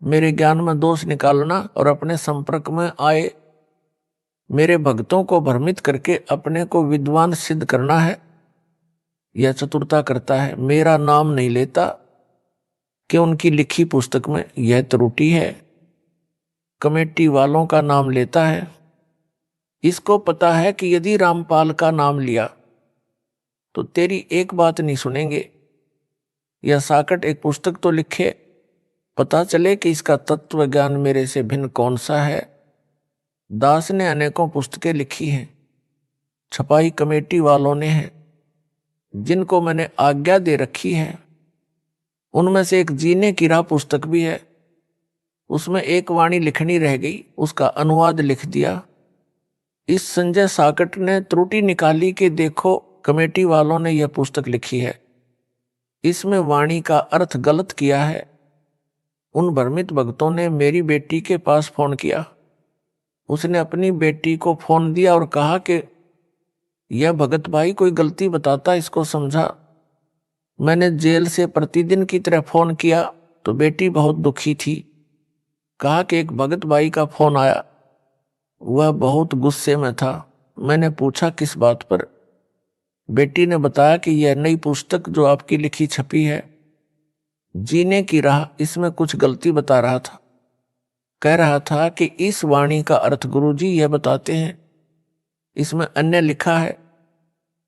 मेरे ज्ञान में दोष निकालना और अपने संपर्क में आए मेरे भक्तों को भ्रमित करके अपने को विद्वान सिद्ध करना है। यह चतुरता करता है। मेरा नाम नहीं लेता कि उनकी लिखी पुस्तक में यह त्रुटि है, कमेटी वालों का नाम लेता है। इसको पता है कि यदि रामपाल का नाम लिया तो तेरी एक बात नहीं सुनेंगे। यह साकट एक पुस्तक तो लिखे, पता चले कि इसका तत्व ज्ञान मेरे से भिन्न कौन सा है। दास ने अनेकों पुस्तकें लिखी हैं, छपाई कमेटी वालों ने है, जिनको मैंने आज्ञा दे रखी है। उनमें से एक जीने की राह पुस्तक भी है, उसमें एक वाणी लिखनी रह गई, उसका अनुवाद लिख दिया। इस संजय साकट ने त्रुटि निकाली कि देखो कमेटी वालों ने यह पुस्तक लिखी है, इसमें वाणी का अर्थ गलत किया है। उन भ्रमित भक्तों ने मेरी बेटी के पास फोन किया। उसने अपनी बेटी को फोन दिया और कहा कि यह भगत भाई कोई गलती बताता, इसको समझा। मैंने जेल से प्रतिदिन की तरह फोन किया तो बेटी बहुत दुखी थी। कहा कि एक भगत भाई का फोन आया, वह बहुत गुस्से में था। मैंने पूछा किस बात पर। बेटी ने बताया कि यह नई पुस्तक जो आपकी लिखी छपी है, जीने की राह, इसमें कुछ गलती बता रहा था। कह रहा था कि इस वाणी का अर्थ गुरुजी यह बताते हैं, इसमें अन्य लिखा है।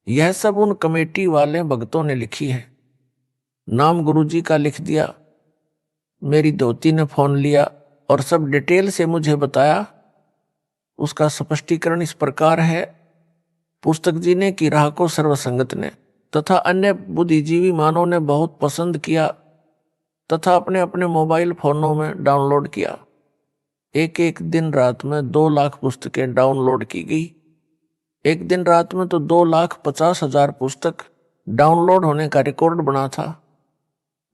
यह सब उन कमेटी वाले भक्तों ने लिखी है। नाम गुरुजी का लिख दिया। मेरी धोती ने फोन लिया और सब डिटेल से मुझे बताया। उसका स्पष्टीकरण इस प्रकार है। पुस्तक जीने की राह को सर्वसंगत ने तथा अन्य बुद्धिजीवी मानव ने बहुत पसंद किया तथा अपने अपने मोबाइल फोनों में डाउनलोड किया। एक एक दिन रात में 2 लाख पुस्तकें डाउनलोड की गई। एक दिन रात में तो 2,50,000 पुस्तक डाउनलोड होने का रिकॉर्ड बना था।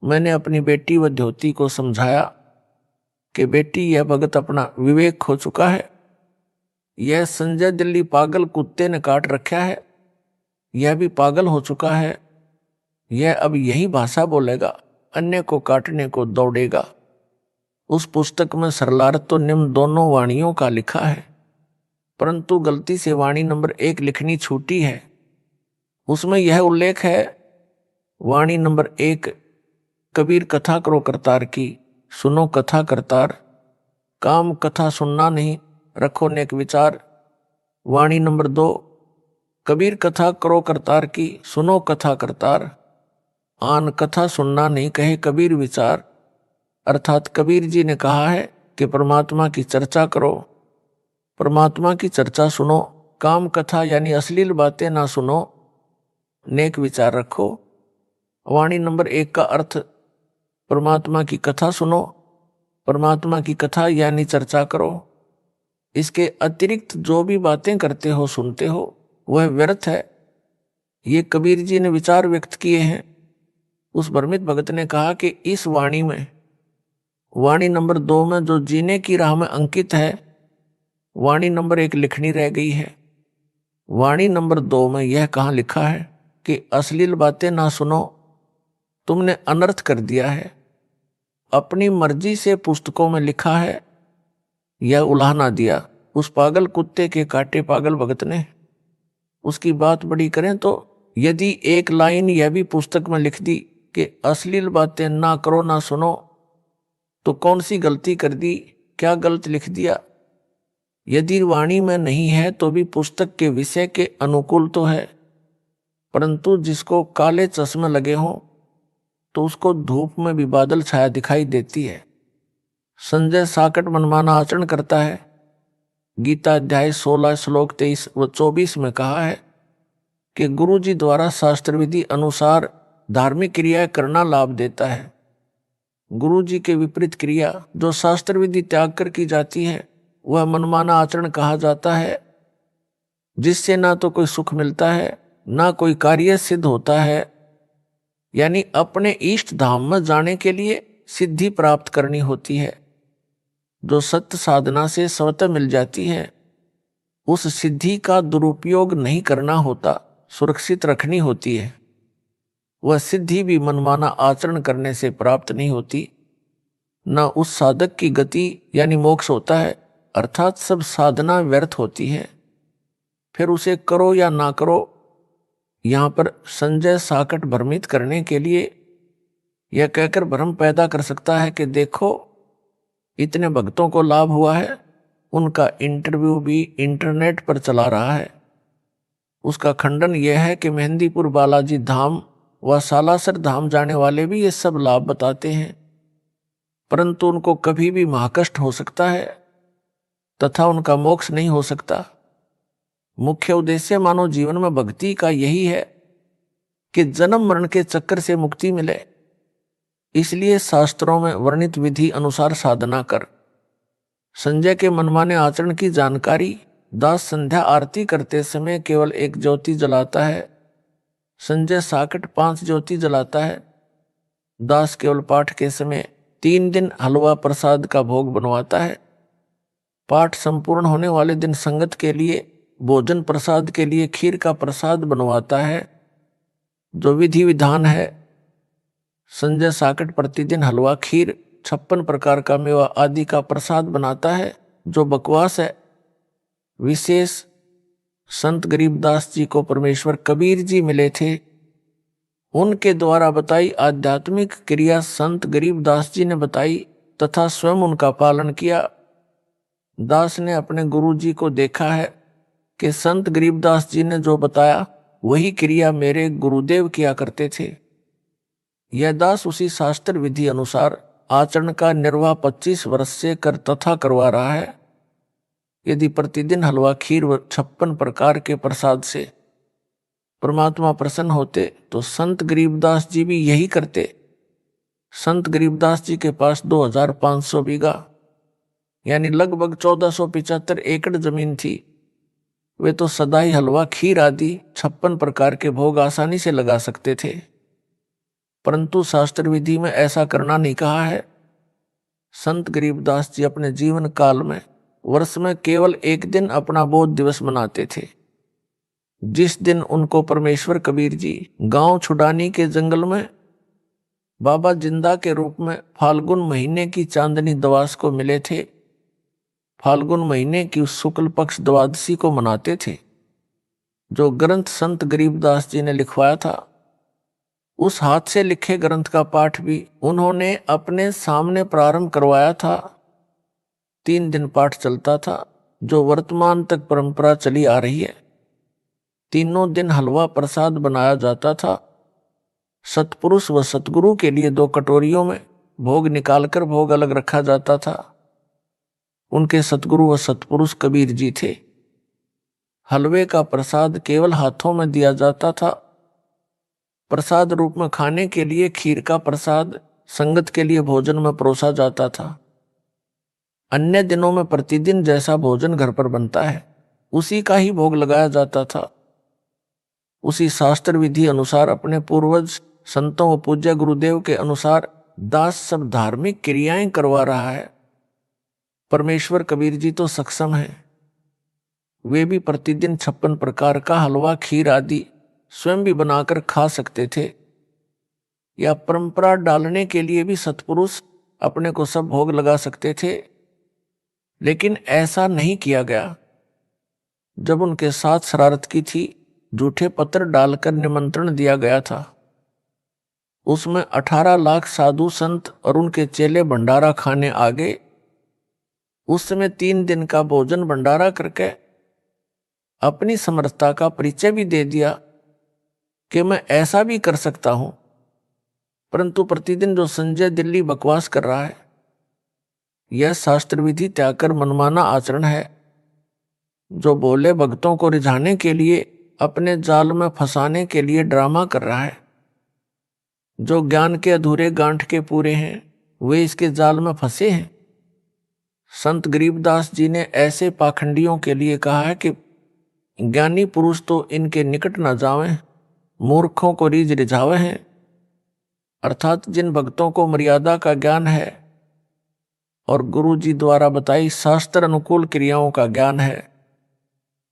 मैंने अपनी बेटी व धोती को समझाया कि बेटी, यह भगत अपना विवेक खो चुका है। यह संजय दिल्ली पागल कुत्ते ने काट रखा है, यह भी पागल हो चुका है। यह अब यही भाषा बोलेगा, अन्य को काटने को दौड़ेगा। उस पुस्तक में सरलार्थ तो निम्न दोनों वाणियों का लिखा है, परंतु गलती से वाणी नंबर 1 लिखनी छूटी है। उसमें यह उल्लेख है, वाणी नंबर 1, कबीर कथा करो करतार की, सुनो कथा करतार, काम कथा सुनना नहीं, रखो नेक विचार। वाणी नंबर 2, कबीर कथा करो करतार की, सुनो कथा करतार, आन कथा सुनना नहीं, कहे कबीर विचार। अर्थात कबीर जी ने कहा है कि परमात्मा की चर्चा करो, परमात्मा की चर्चा सुनो, काम कथा यानी अश्लील बातें ना सुनो, नेक विचार रखो। वाणी नंबर 1 का अर्थ, परमात्मा की कथा सुनो, परमात्मा की कथा यानी चर्चा करो। इसके अतिरिक्त जो भी बातें करते हो, सुनते हो, वह व्यर्थ है। ये कबीर जी ने विचार व्यक्त किए हैं। उस भ्रमित भगत ने कहा कि इस वाणी में, वाणी नंबर 2 में जो जीने की राह में अंकित है, वाणी नंबर 1 लिखनी रह गई है। वाणी नंबर 2 में यह कहाँ लिखा है कि अश्लील बातें ना सुनो, तुमने अनर्थ कर दिया है। अपनी मर्जी से पुस्तकों में लिखा है, यह उलाहना दिया उस पागल कुत्ते के काटे पागल भगत ने। उसकी बात बड़ी करें तो यदि एक लाइन यह भी पुस्तक में लिख दी कि अश्लील बातें ना करो ना सुनो, तो कौन सी गलती कर दी, क्या गलत लिख दिया। यदि वाणी में नहीं है तो भी पुस्तक के विषय के अनुकूल तो है, परंतु जिसको काले चश्मे लगे हों तो उसको धूप में भी बादल छाया दिखाई देती है। संजय साकट मनमाना आचरण करता है। गीता अध्याय 16 श्लोक 23 व 24 में कहा है कि गुरु जी द्वारा शास्त्र विधि अनुसार धार्मिक क्रियाएं करना लाभ देता है। गुरु जी के विपरीत क्रिया जो शास्त्र विधि त्याग कर की जाती है वह मनमाना आचरण कहा जाता है, जिससे ना तो कोई सुख मिलता है ना कोई कार्य सिद्ध होता है। यानी अपने इष्ट धाम में जाने के लिए सिद्धि प्राप्त करनी होती है, जो सत्य साधना से स्वतः मिल जाती है। उस सिद्धि का दुरुपयोग नहीं करना होता, सुरक्षित रखनी होती है। वह सिद्धि भी मनमाना आचरण करने से प्राप्त नहीं होती। न उस साधक की गति यानी मोक्ष होता है, अर्थात सब साधना व्यर्थ होती है। फिर उसे करो या ना करो, यहां पर संजय साकट भ्रमित करने के लिए यह कहकर भ्रम पैदा कर सकता है कि देखो इतने भक्तों को लाभ हुआ है, उनका इंटरव्यू भी इंटरनेट पर चला रहा है। उसका खंडन यह है कि मेहंदीपुर बालाजी धाम व सालासर धाम जाने वाले भी ये सब लाभ बताते हैं, परंतु उनको कभी भी महाकष्ट हो सकता है तथा उनका मोक्ष नहीं हो सकता। मुख्य उद्देश्य मानव जीवन में भक्ति का यही है कि जन्म मरण के चक्कर से मुक्ति मिले। इसलिए शास्त्रों में वर्णित विधि अनुसार साधना कर। संजय के मनमाने आचरण की जानकारी दास संध्या आरती करते समय केवल एक ज्योति जलाता है, संजय साकट 5 ज्योति जलाता है। दास केवल पाठ के समय 3 दिन हलवा प्रसाद का भोग बनवाता है। पाठ संपूर्ण होने वाले दिन संगत के लिए भोजन प्रसाद के लिए खीर का प्रसाद बनवाता है, जो विधि विधान है। संजय साकट प्रतिदिन हलवा, खीर, 56 प्रकार का मेवा आदि का प्रसाद बनाता है, जो बकवास है। विशेष संत गरीबदास जी को परमेश्वर कबीर जी मिले थे, उनके द्वारा बताई आध्यात्मिक क्रिया संत गरीबदास जी ने बताई तथा स्वयं उनका पालन किया। दास ने अपने गुरु जी को देखा है कि संत गरीबदास जी ने जो बताया वही क्रिया मेरे गुरुदेव किया करते थे। यह दास उसी शास्त्र विधि अनुसार आचरण का निर्वाह 25 वर्ष से कर तथा करवा रहा है। यदि प्रतिदिन हलवा, खीर व 56 प्रकार के प्रसाद से परमात्मा प्रसन्न होते तो संत गरीबदास जी भी यही करते। संत गरीबदास जी के पास 2500 बीघा यानी लगभग 1475 एकड़ जमीन थी। वे तो सदा ही हलवा, खीर आदि 56 प्रकार के भोग आसानी से लगा सकते थे, परंतु शास्त्र विधि में ऐसा करना नहीं कहा है। संत गरीबदास जी अपने जीवन काल में वर्ष में केवल एक दिन अपना बोध दिवस मनाते थे, जिस दिन उनको परमेश्वर कबीर जी गांव छुडानी के जंगल में बाबा जिंदा के रूप में फाल्गुन महीने की चांदनी दवास को मिले थे। फाल्गुन महीने की उस शुक्ल पक्ष द्वादशी को मनाते थे। जो ग्रंथ संत गरीबदास जी ने लिखवाया था, उस हाथ से लिखे ग्रंथ का पाठ भी उन्होंने अपने सामने प्रारंभ करवाया था। 3 दिन पाठ चलता था, जो वर्तमान तक परंपरा चली आ रही है। तीनों दिन हलवा प्रसाद बनाया जाता था। सतपुरुष व सतगुरु के लिए 2 कटोरियों में भोग निकालकर भोग अलग रखा जाता था। उनके सतगुरु व सतपुरुष कबीर जी थे। हलवे का प्रसाद केवल हाथों में दिया जाता था। प्रसाद रूप में खाने के लिए खीर का प्रसाद संगत के लिए भोजन में परोसा जाता था। अन्य दिनों में प्रतिदिन जैसा भोजन घर पर बनता है, उसी का ही भोग लगाया जाता था। उसी शास्त्र विधि अनुसार अपने पूर्वज संतों व पूज्य गुरुदेव के अनुसार दास सब धार्मिक क्रियाएं करवा रहा है। परमेश्वर कबीर जी तो सक्षम है, वे भी प्रतिदिन 56 प्रकार का हलवा खीर आदि स्वयं भी बनाकर खा सकते थे, या परंपरा डालने के लिए भी सत्पुरुष अपने को सब भोग लगा सकते थे, लेकिन ऐसा नहीं किया गया। जब उनके साथ शरारत की थी, झूठे पत्र डालकर निमंत्रण दिया गया था, उसमें 18 लाख साधु संत और उनके चेले भंडारा खाने आ गए। उस समय 3 दिन का भोजन भंडारा करके अपनी समर्थता का परिचय भी दे दिया कि मैं ऐसा भी कर सकता हूं। परंतु प्रतिदिन जो संजय दिल्ली बकवास कर रहा है, यह शास्त्र विधि त्याग कर मनमाना आचरण है, जो बोले भक्तों को रिझाने के लिए, अपने जाल में फंसाने के लिए ड्रामा कर रहा है। जो ज्ञान के अधूरे गांठ के पूरे हैं, वे इसके जाल में फंसे हैं। संत गरीबदास जी ने ऐसे पाखंडियों के लिए कहा है कि ज्ञानी पुरुष तो इनके निकट न जावें, मूर्खों को रीझ रिझावे हैं। अर्थात जिन भक्तों को मर्यादा का ज्ञान है और गुरु जी द्वारा बताई शास्त्र अनुकूल क्रियाओं का ज्ञान है,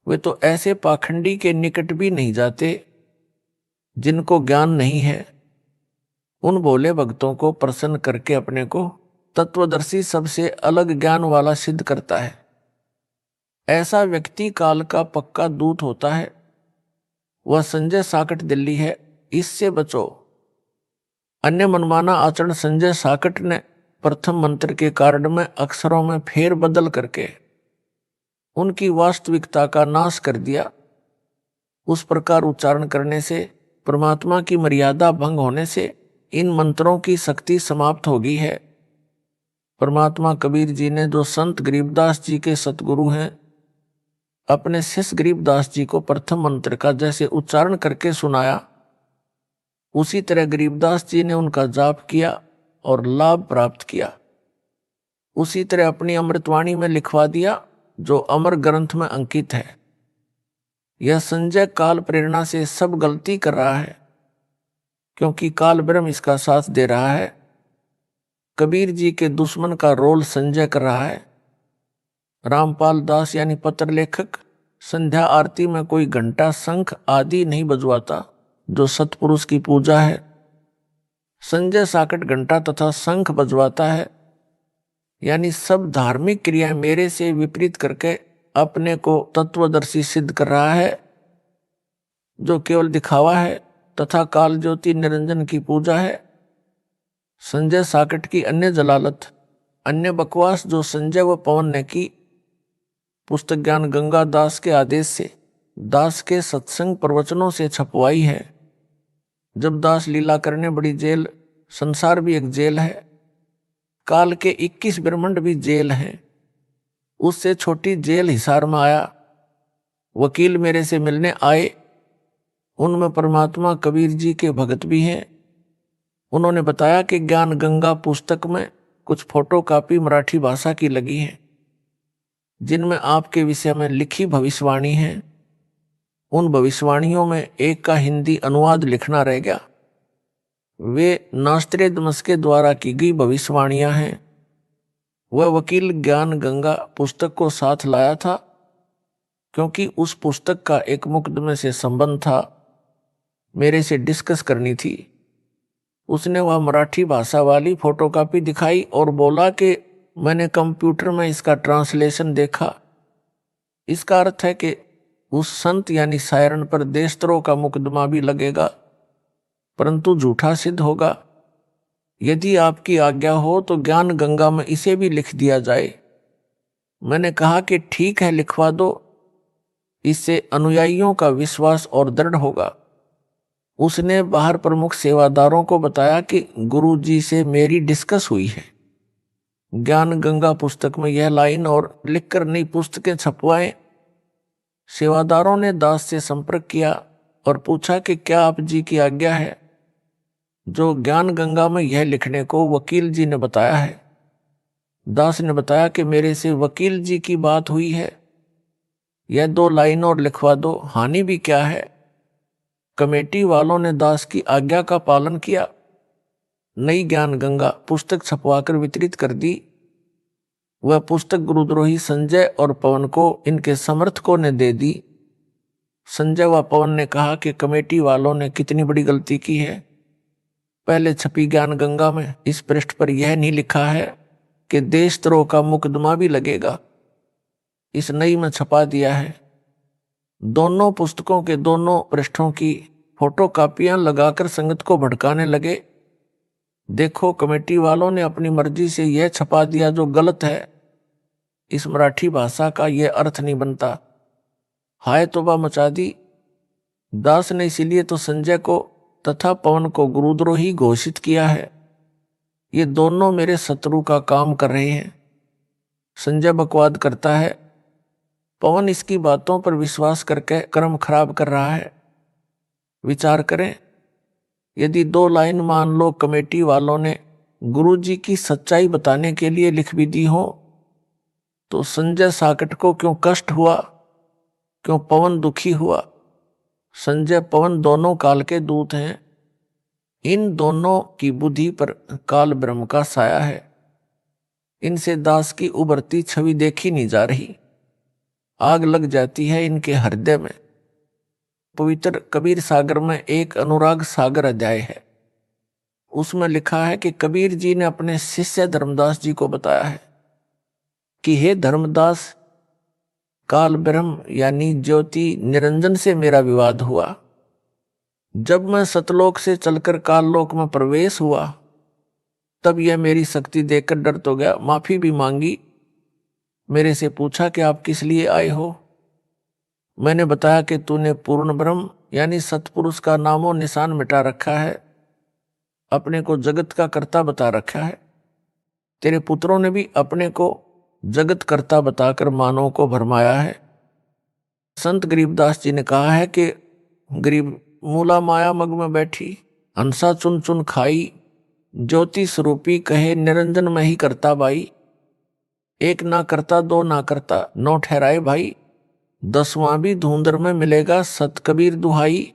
वे तो ऐसे पाखंडी के निकट भी नहीं जाते जिनको ज्ञान नहीं है। उन भोले भक्तों को प्रसन्न करके अपने को तत्वदर्शी सबसे अलग ज्ञान वाला सिद्ध करता है। ऐसा व्यक्ति काल का पक्का दूत होता है। वह संजय साकट दिल्ली है, इससे बचो। अन्य मनमाना आचरण संजय साकट ने प्रथम मंत्र के कारण में अक्षरों में फेर बदल करके उनकी वास्तविकता का नाश कर दिया। उस प्रकार उच्चारण करने से, परमात्मा की मर्यादा भंग होने से इन मंत्रों की शक्ति समाप्त हो गई है। परमात्मा कबीर जी ने, जो संत गरीबदास जी के सतगुरु हैं, अपने शिष्य गरीबदास जी को प्रथम मंत्र का जैसे उच्चारण करके सुनाया, उसी तरह गरीबदास जी ने उनका जाप किया और लाभ प्राप्त किया। उसी तरह अपनी अमृतवाणी में लिखवा दिया, जो अमर ग्रंथ में अंकित है। यह संजय काल प्रेरणा से सब गलती कर रहा है, क्योंकि काल ब्रह्म इसका साथ दे रहा है। कबीर जी के दुश्मन का रोल संजय कर रहा है। रामपाल दास यानी पत्र लेखक संध्या आरती में कोई घंटा शंख आदि नहीं बजवाता, जो सतपुरुष की पूजा है। संजय साकट घंटा तथा शंख बजवाता है, यानी सब धार्मिक क्रियाएं मेरे से विपरीत करके अपने को तत्वदर्शी सिद्ध कर रहा है, जो केवल दिखावा है तथा काल ज्योति निरंजन की पूजा है। संजय साकट की अन्य जलालत, अन्य बकवास जो संजय व पवन ने की, पुस्तक ज्ञान गंगा दास के आदेश से दास के सत्संग प्रवचनों से छपवाई है। जब दास लीला करने बड़ी जेल, संसार भी एक जेल है, काल के 21 ब्रह्मांड भी जेल हैं। उससे छोटी जेल हिसार में आया। वकील मेरे से मिलने आए, उनमें परमात्मा कबीर जी के भगत भी हैं। उन्होंने बताया कि ज्ञान गंगा पुस्तक में कुछ फोटोकॉपी मराठी भाषा की लगी है, जिनमें आपके विषय में लिखी भविष्यवाणी है। उन भविष्यवाणियों में एक का हिंदी अनुवाद लिखना रह गया। वे नास्त्रेदमस के द्वारा की गई भविष्यवाणियां हैं। वह वकील ज्ञान गंगा पुस्तक को साथ लाया था, क्योंकि उस पुस्तक का एक मुकदमे से संबंध था, मेरे से डिस्कस करनी थी। उसने वह मराठी भाषा वाली फोटोकॉपी दिखाई और बोला कि मैंने कंप्यूटर में इसका ट्रांसलेशन देखा। इसका अर्थ है कि उस संत यानी सायरन पर देशद्रोह का मुकदमा भी लगेगा, परंतु झूठा सिद्ध होगा। यदि आपकी आज्ञा हो तो ज्ञान गंगा में इसे भी लिख दिया जाए। मैंने कहा कि ठीक है, लिखवा दो, इससे अनुयायियों का विश्वास और दृढ़ होगा। उसने बाहर प्रमुख सेवादारों को बताया कि गुरु जी से मेरी डिस्कस हुई है, ज्ञान गंगा पुस्तक में यह लाइन और लिखकर नई पुस्तकें छपवाएं। सेवादारों ने दास से संपर्क किया और पूछा कि क्या आप जी की आज्ञा है। जो ज्ञान गंगा में यह लिखने को वकील जी ने बताया है। दास ने बताया कि मेरे से वकील जी की बात हुई है, यह 2 लाइन और लिखवा दो, हानि भी क्या है। कमेटी वालों ने दास की आज्ञा का पालन किया। नई ज्ञान गंगा पुस्तक छपवाकर वितरित कर दी। वह पुस्तक गुरुद्रोही संजय और पवन को इनके समर्थकों ने दे दी। संजय व पवन ने कहा कि कमेटी वालों ने कितनी बड़ी गलती की है। पहले छपी ज्ञान गंगा में इस पृष्ठ पर यह नहीं लिखा है कि देशद्रोह का मुकदमा भी लगेगा। इस नई में छपा दिया है। दोनों पुस्तकों के दोनों पृष्ठों की फोटो कापियां लगाकर संगत को भड़काने लगे। देखो, कमेटी वालों ने अपनी मर्जी से यह छपा दिया जो गलत है। इस मराठी भाषा का यह अर्थ नहीं बनता। हाय तौबा मचा दी। दास ने इसीलिए तो संजय को तथा पवन को गुरुद्रोही घोषित किया है। ये दोनों मेरे शत्रु का काम कर रहे हैं। संजय बकवाद करता है, पवन इसकी बातों पर विश्वास करके कर्म खराब कर रहा है। विचार करें, यदि 2 लाइन मान लो कमेटी वालों ने गुरुजी की सच्चाई बताने के लिए लिख भी दी हो, तो संजय साकट को क्यों कष्ट हुआ, क्यों पवन दुखी हुआ? संजय पवन दोनों काल के दूत हैं। इन दोनों की बुद्धि पर काल ब्रह्म का साया है। इनसे दास की उभरती छवि देखी नहीं जा रही। आग लग जाती है इनके हृदय में। पवित्र कबीर सागर में एक अनुराग सागर अध्याय है। उसमें लिखा है कि कबीर जी ने अपने शिष्य धर्मदास जी को बताया है कि हे धर्मदास, काल ब्रह्म यानी ज्योति निरंजन से मेरा विवाद हुआ। जब मैं सतलोक से चलकर काललोक में प्रवेश हुआ, तब यह मेरी शक्ति देखकर डर तो गया, माफी भी मांगी। मेरे से पूछा कि आप किस लिए आए हो? मैंने बताया कि तूने पूर्ण ब्रह्म यानी सतपुरुष का नामो निशान मिटा रखा है, अपने को जगत का कर्ता बता रखा है। तेरे पुत्रों ने भी अपने को जगत कर्ता बताकर मानव को भरमाया है। संत गरीबदास जी ने कहा है कि गरीब मूला माया मग में बैठी, हंसा चुन चुन खाई, ज्योति स्वरूपी कहे निरंजन में ही करता बाई। एक ना करता दो ना करता नौ ठहराए भाई, 10वां भी धुंधर में मिलेगा सत कबीर दुहाई।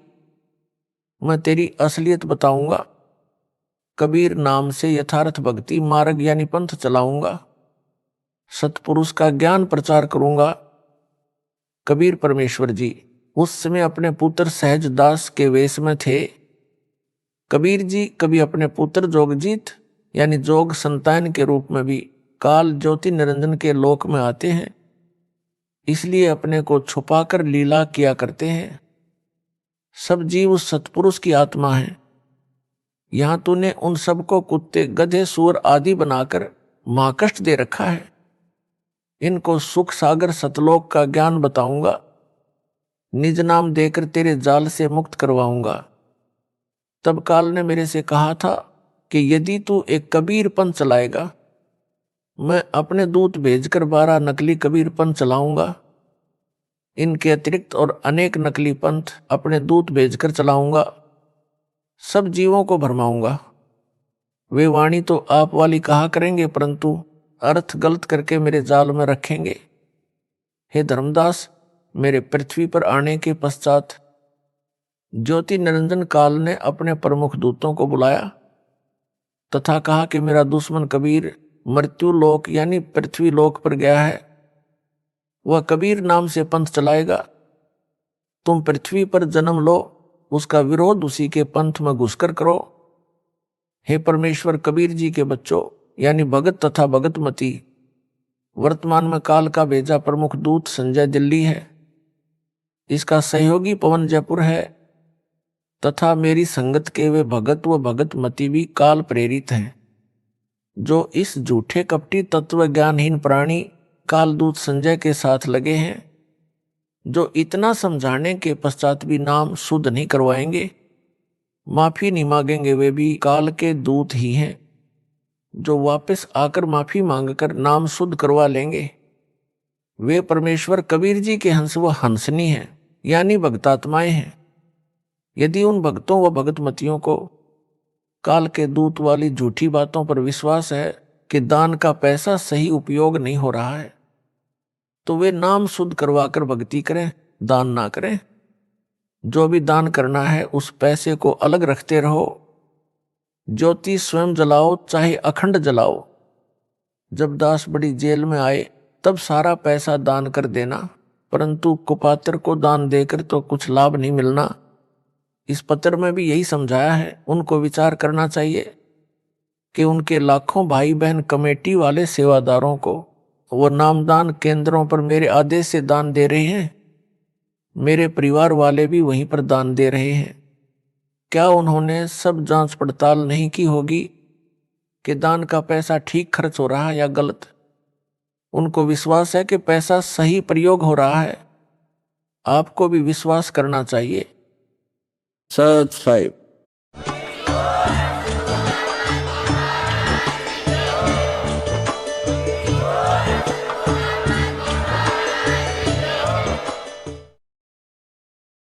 मैं तेरी असलियत बताऊंगा, कबीर नाम से यथार्थ भक्ति मार्ग यानी पंथ चलाऊंगा, सतपुरुष का ज्ञान प्रचार करूंगा। कबीर परमेश्वर जी उस समय अपने पुत्र सहज दास के वेश में थे। कबीर जी कभी अपने पुत्र जोगजीत यानी जोग संतान के रूप में भी काल ज्योति निरंजन के लोक में आते हैं, इसलिए अपने को छुपाकर लीला किया करते हैं। सब जीव उस सतपुरुष की आत्मा है। यहां तूने उन सबको कुत्ते गधे सूअर आदि बनाकर महाकष्ट दे रखा है। इनको सुख सागर सतलोक का ज्ञान बताऊंगा, निज नाम देकर तेरे जाल से मुक्त करवाऊंगा। तब काल ने मेरे से कहा था कि यदि तू एक कबीर पंथ चलाएगा, मैं अपने दूत भेजकर 12 नकली कबीर पंथ चलाऊंगा। इनके अतिरिक्त और अनेक नकली पंथ अपने दूत भेजकर चलाऊंगा, सब जीवों को भरमाऊंगा। वे वाणी तो आप वाली कहा करेंगे, परंतु अर्थ गलत करके मेरे जाल में रखेंगे। हे धर्मदास, मेरे पृथ्वी पर आने के पश्चात ज्योति निरंजन काल ने अपने प्रमुख दूतों को बुलाया तथा कहा कि मेरा दुश्मन कबीर मृत्यु लोक यानी पृथ्वी लोक पर गया है। वह कबीर नाम से पंथ चलाएगा। तुम पृथ्वी पर जन्म लो, उसका विरोध उसी के पंथ में घुसकर करो। हे परमेश्वर कबीर जी के बच्चों यानी भगत तथा भगतमती, वर्तमान में काल का भेजा प्रमुख दूत संजय दिल्ली है, इसका सहयोगी पवन जयपुर है तथा मेरी संगत के वे भगत व भगतमती भी काल प्रेरित हैं, जो इस झूठे कपटी तत्व ज्ञानहीन प्राणी कालदूत संजय के साथ लगे हैं, जो इतना समझाने के पश्चात भी नाम शुद्ध नहीं करवाएंगे, माफी नहीं मांगेंगे। वे भी काल के दूत ही हैं, जो वापस आकर माफी मांगकर नाम शुद्ध करवा लेंगे। वे परमेश्वर कबीर जी के हंस व हंसनी हैं यानी भक्तात्माएं हैं। यदि उन भक्तों व भगतमतियों को काल के दूत वाली झूठी बातों पर विश्वास है कि दान का पैसा सही उपयोग नहीं हो रहा है, तो वे नाम शुद्ध करवाकर भक्ति करें, दान ना करें। जो भी दान करना है उस पैसे को अलग रखते रहो। ज्योति स्वयं जलाओ चाहे अखंड जलाओ। जब दास बड़ी जेल में आए तब सारा पैसा दान कर देना, परंतु कुपात्र को दान देकर तो कुछ लाभ नहीं मिलना। इस पत्र में भी यही समझाया है। उनको विचार करना चाहिए कि उनके लाखों भाई बहन कमेटी वाले सेवादारों को वो नामदान केंद्रों पर मेरे आदेश से दान दे रहे हैं, मेरे परिवार वाले भी वहीं पर दान दे रहे हैं। क्या उन्होंने सब जांच पड़ताल नहीं की होगी कि दान का पैसा ठीक खर्च हो रहा है या गलत? उनको विश्वास है कि पैसा सही प्रयोग हो रहा है। आपको भी विश्वास करना चाहिए। सत साहिब।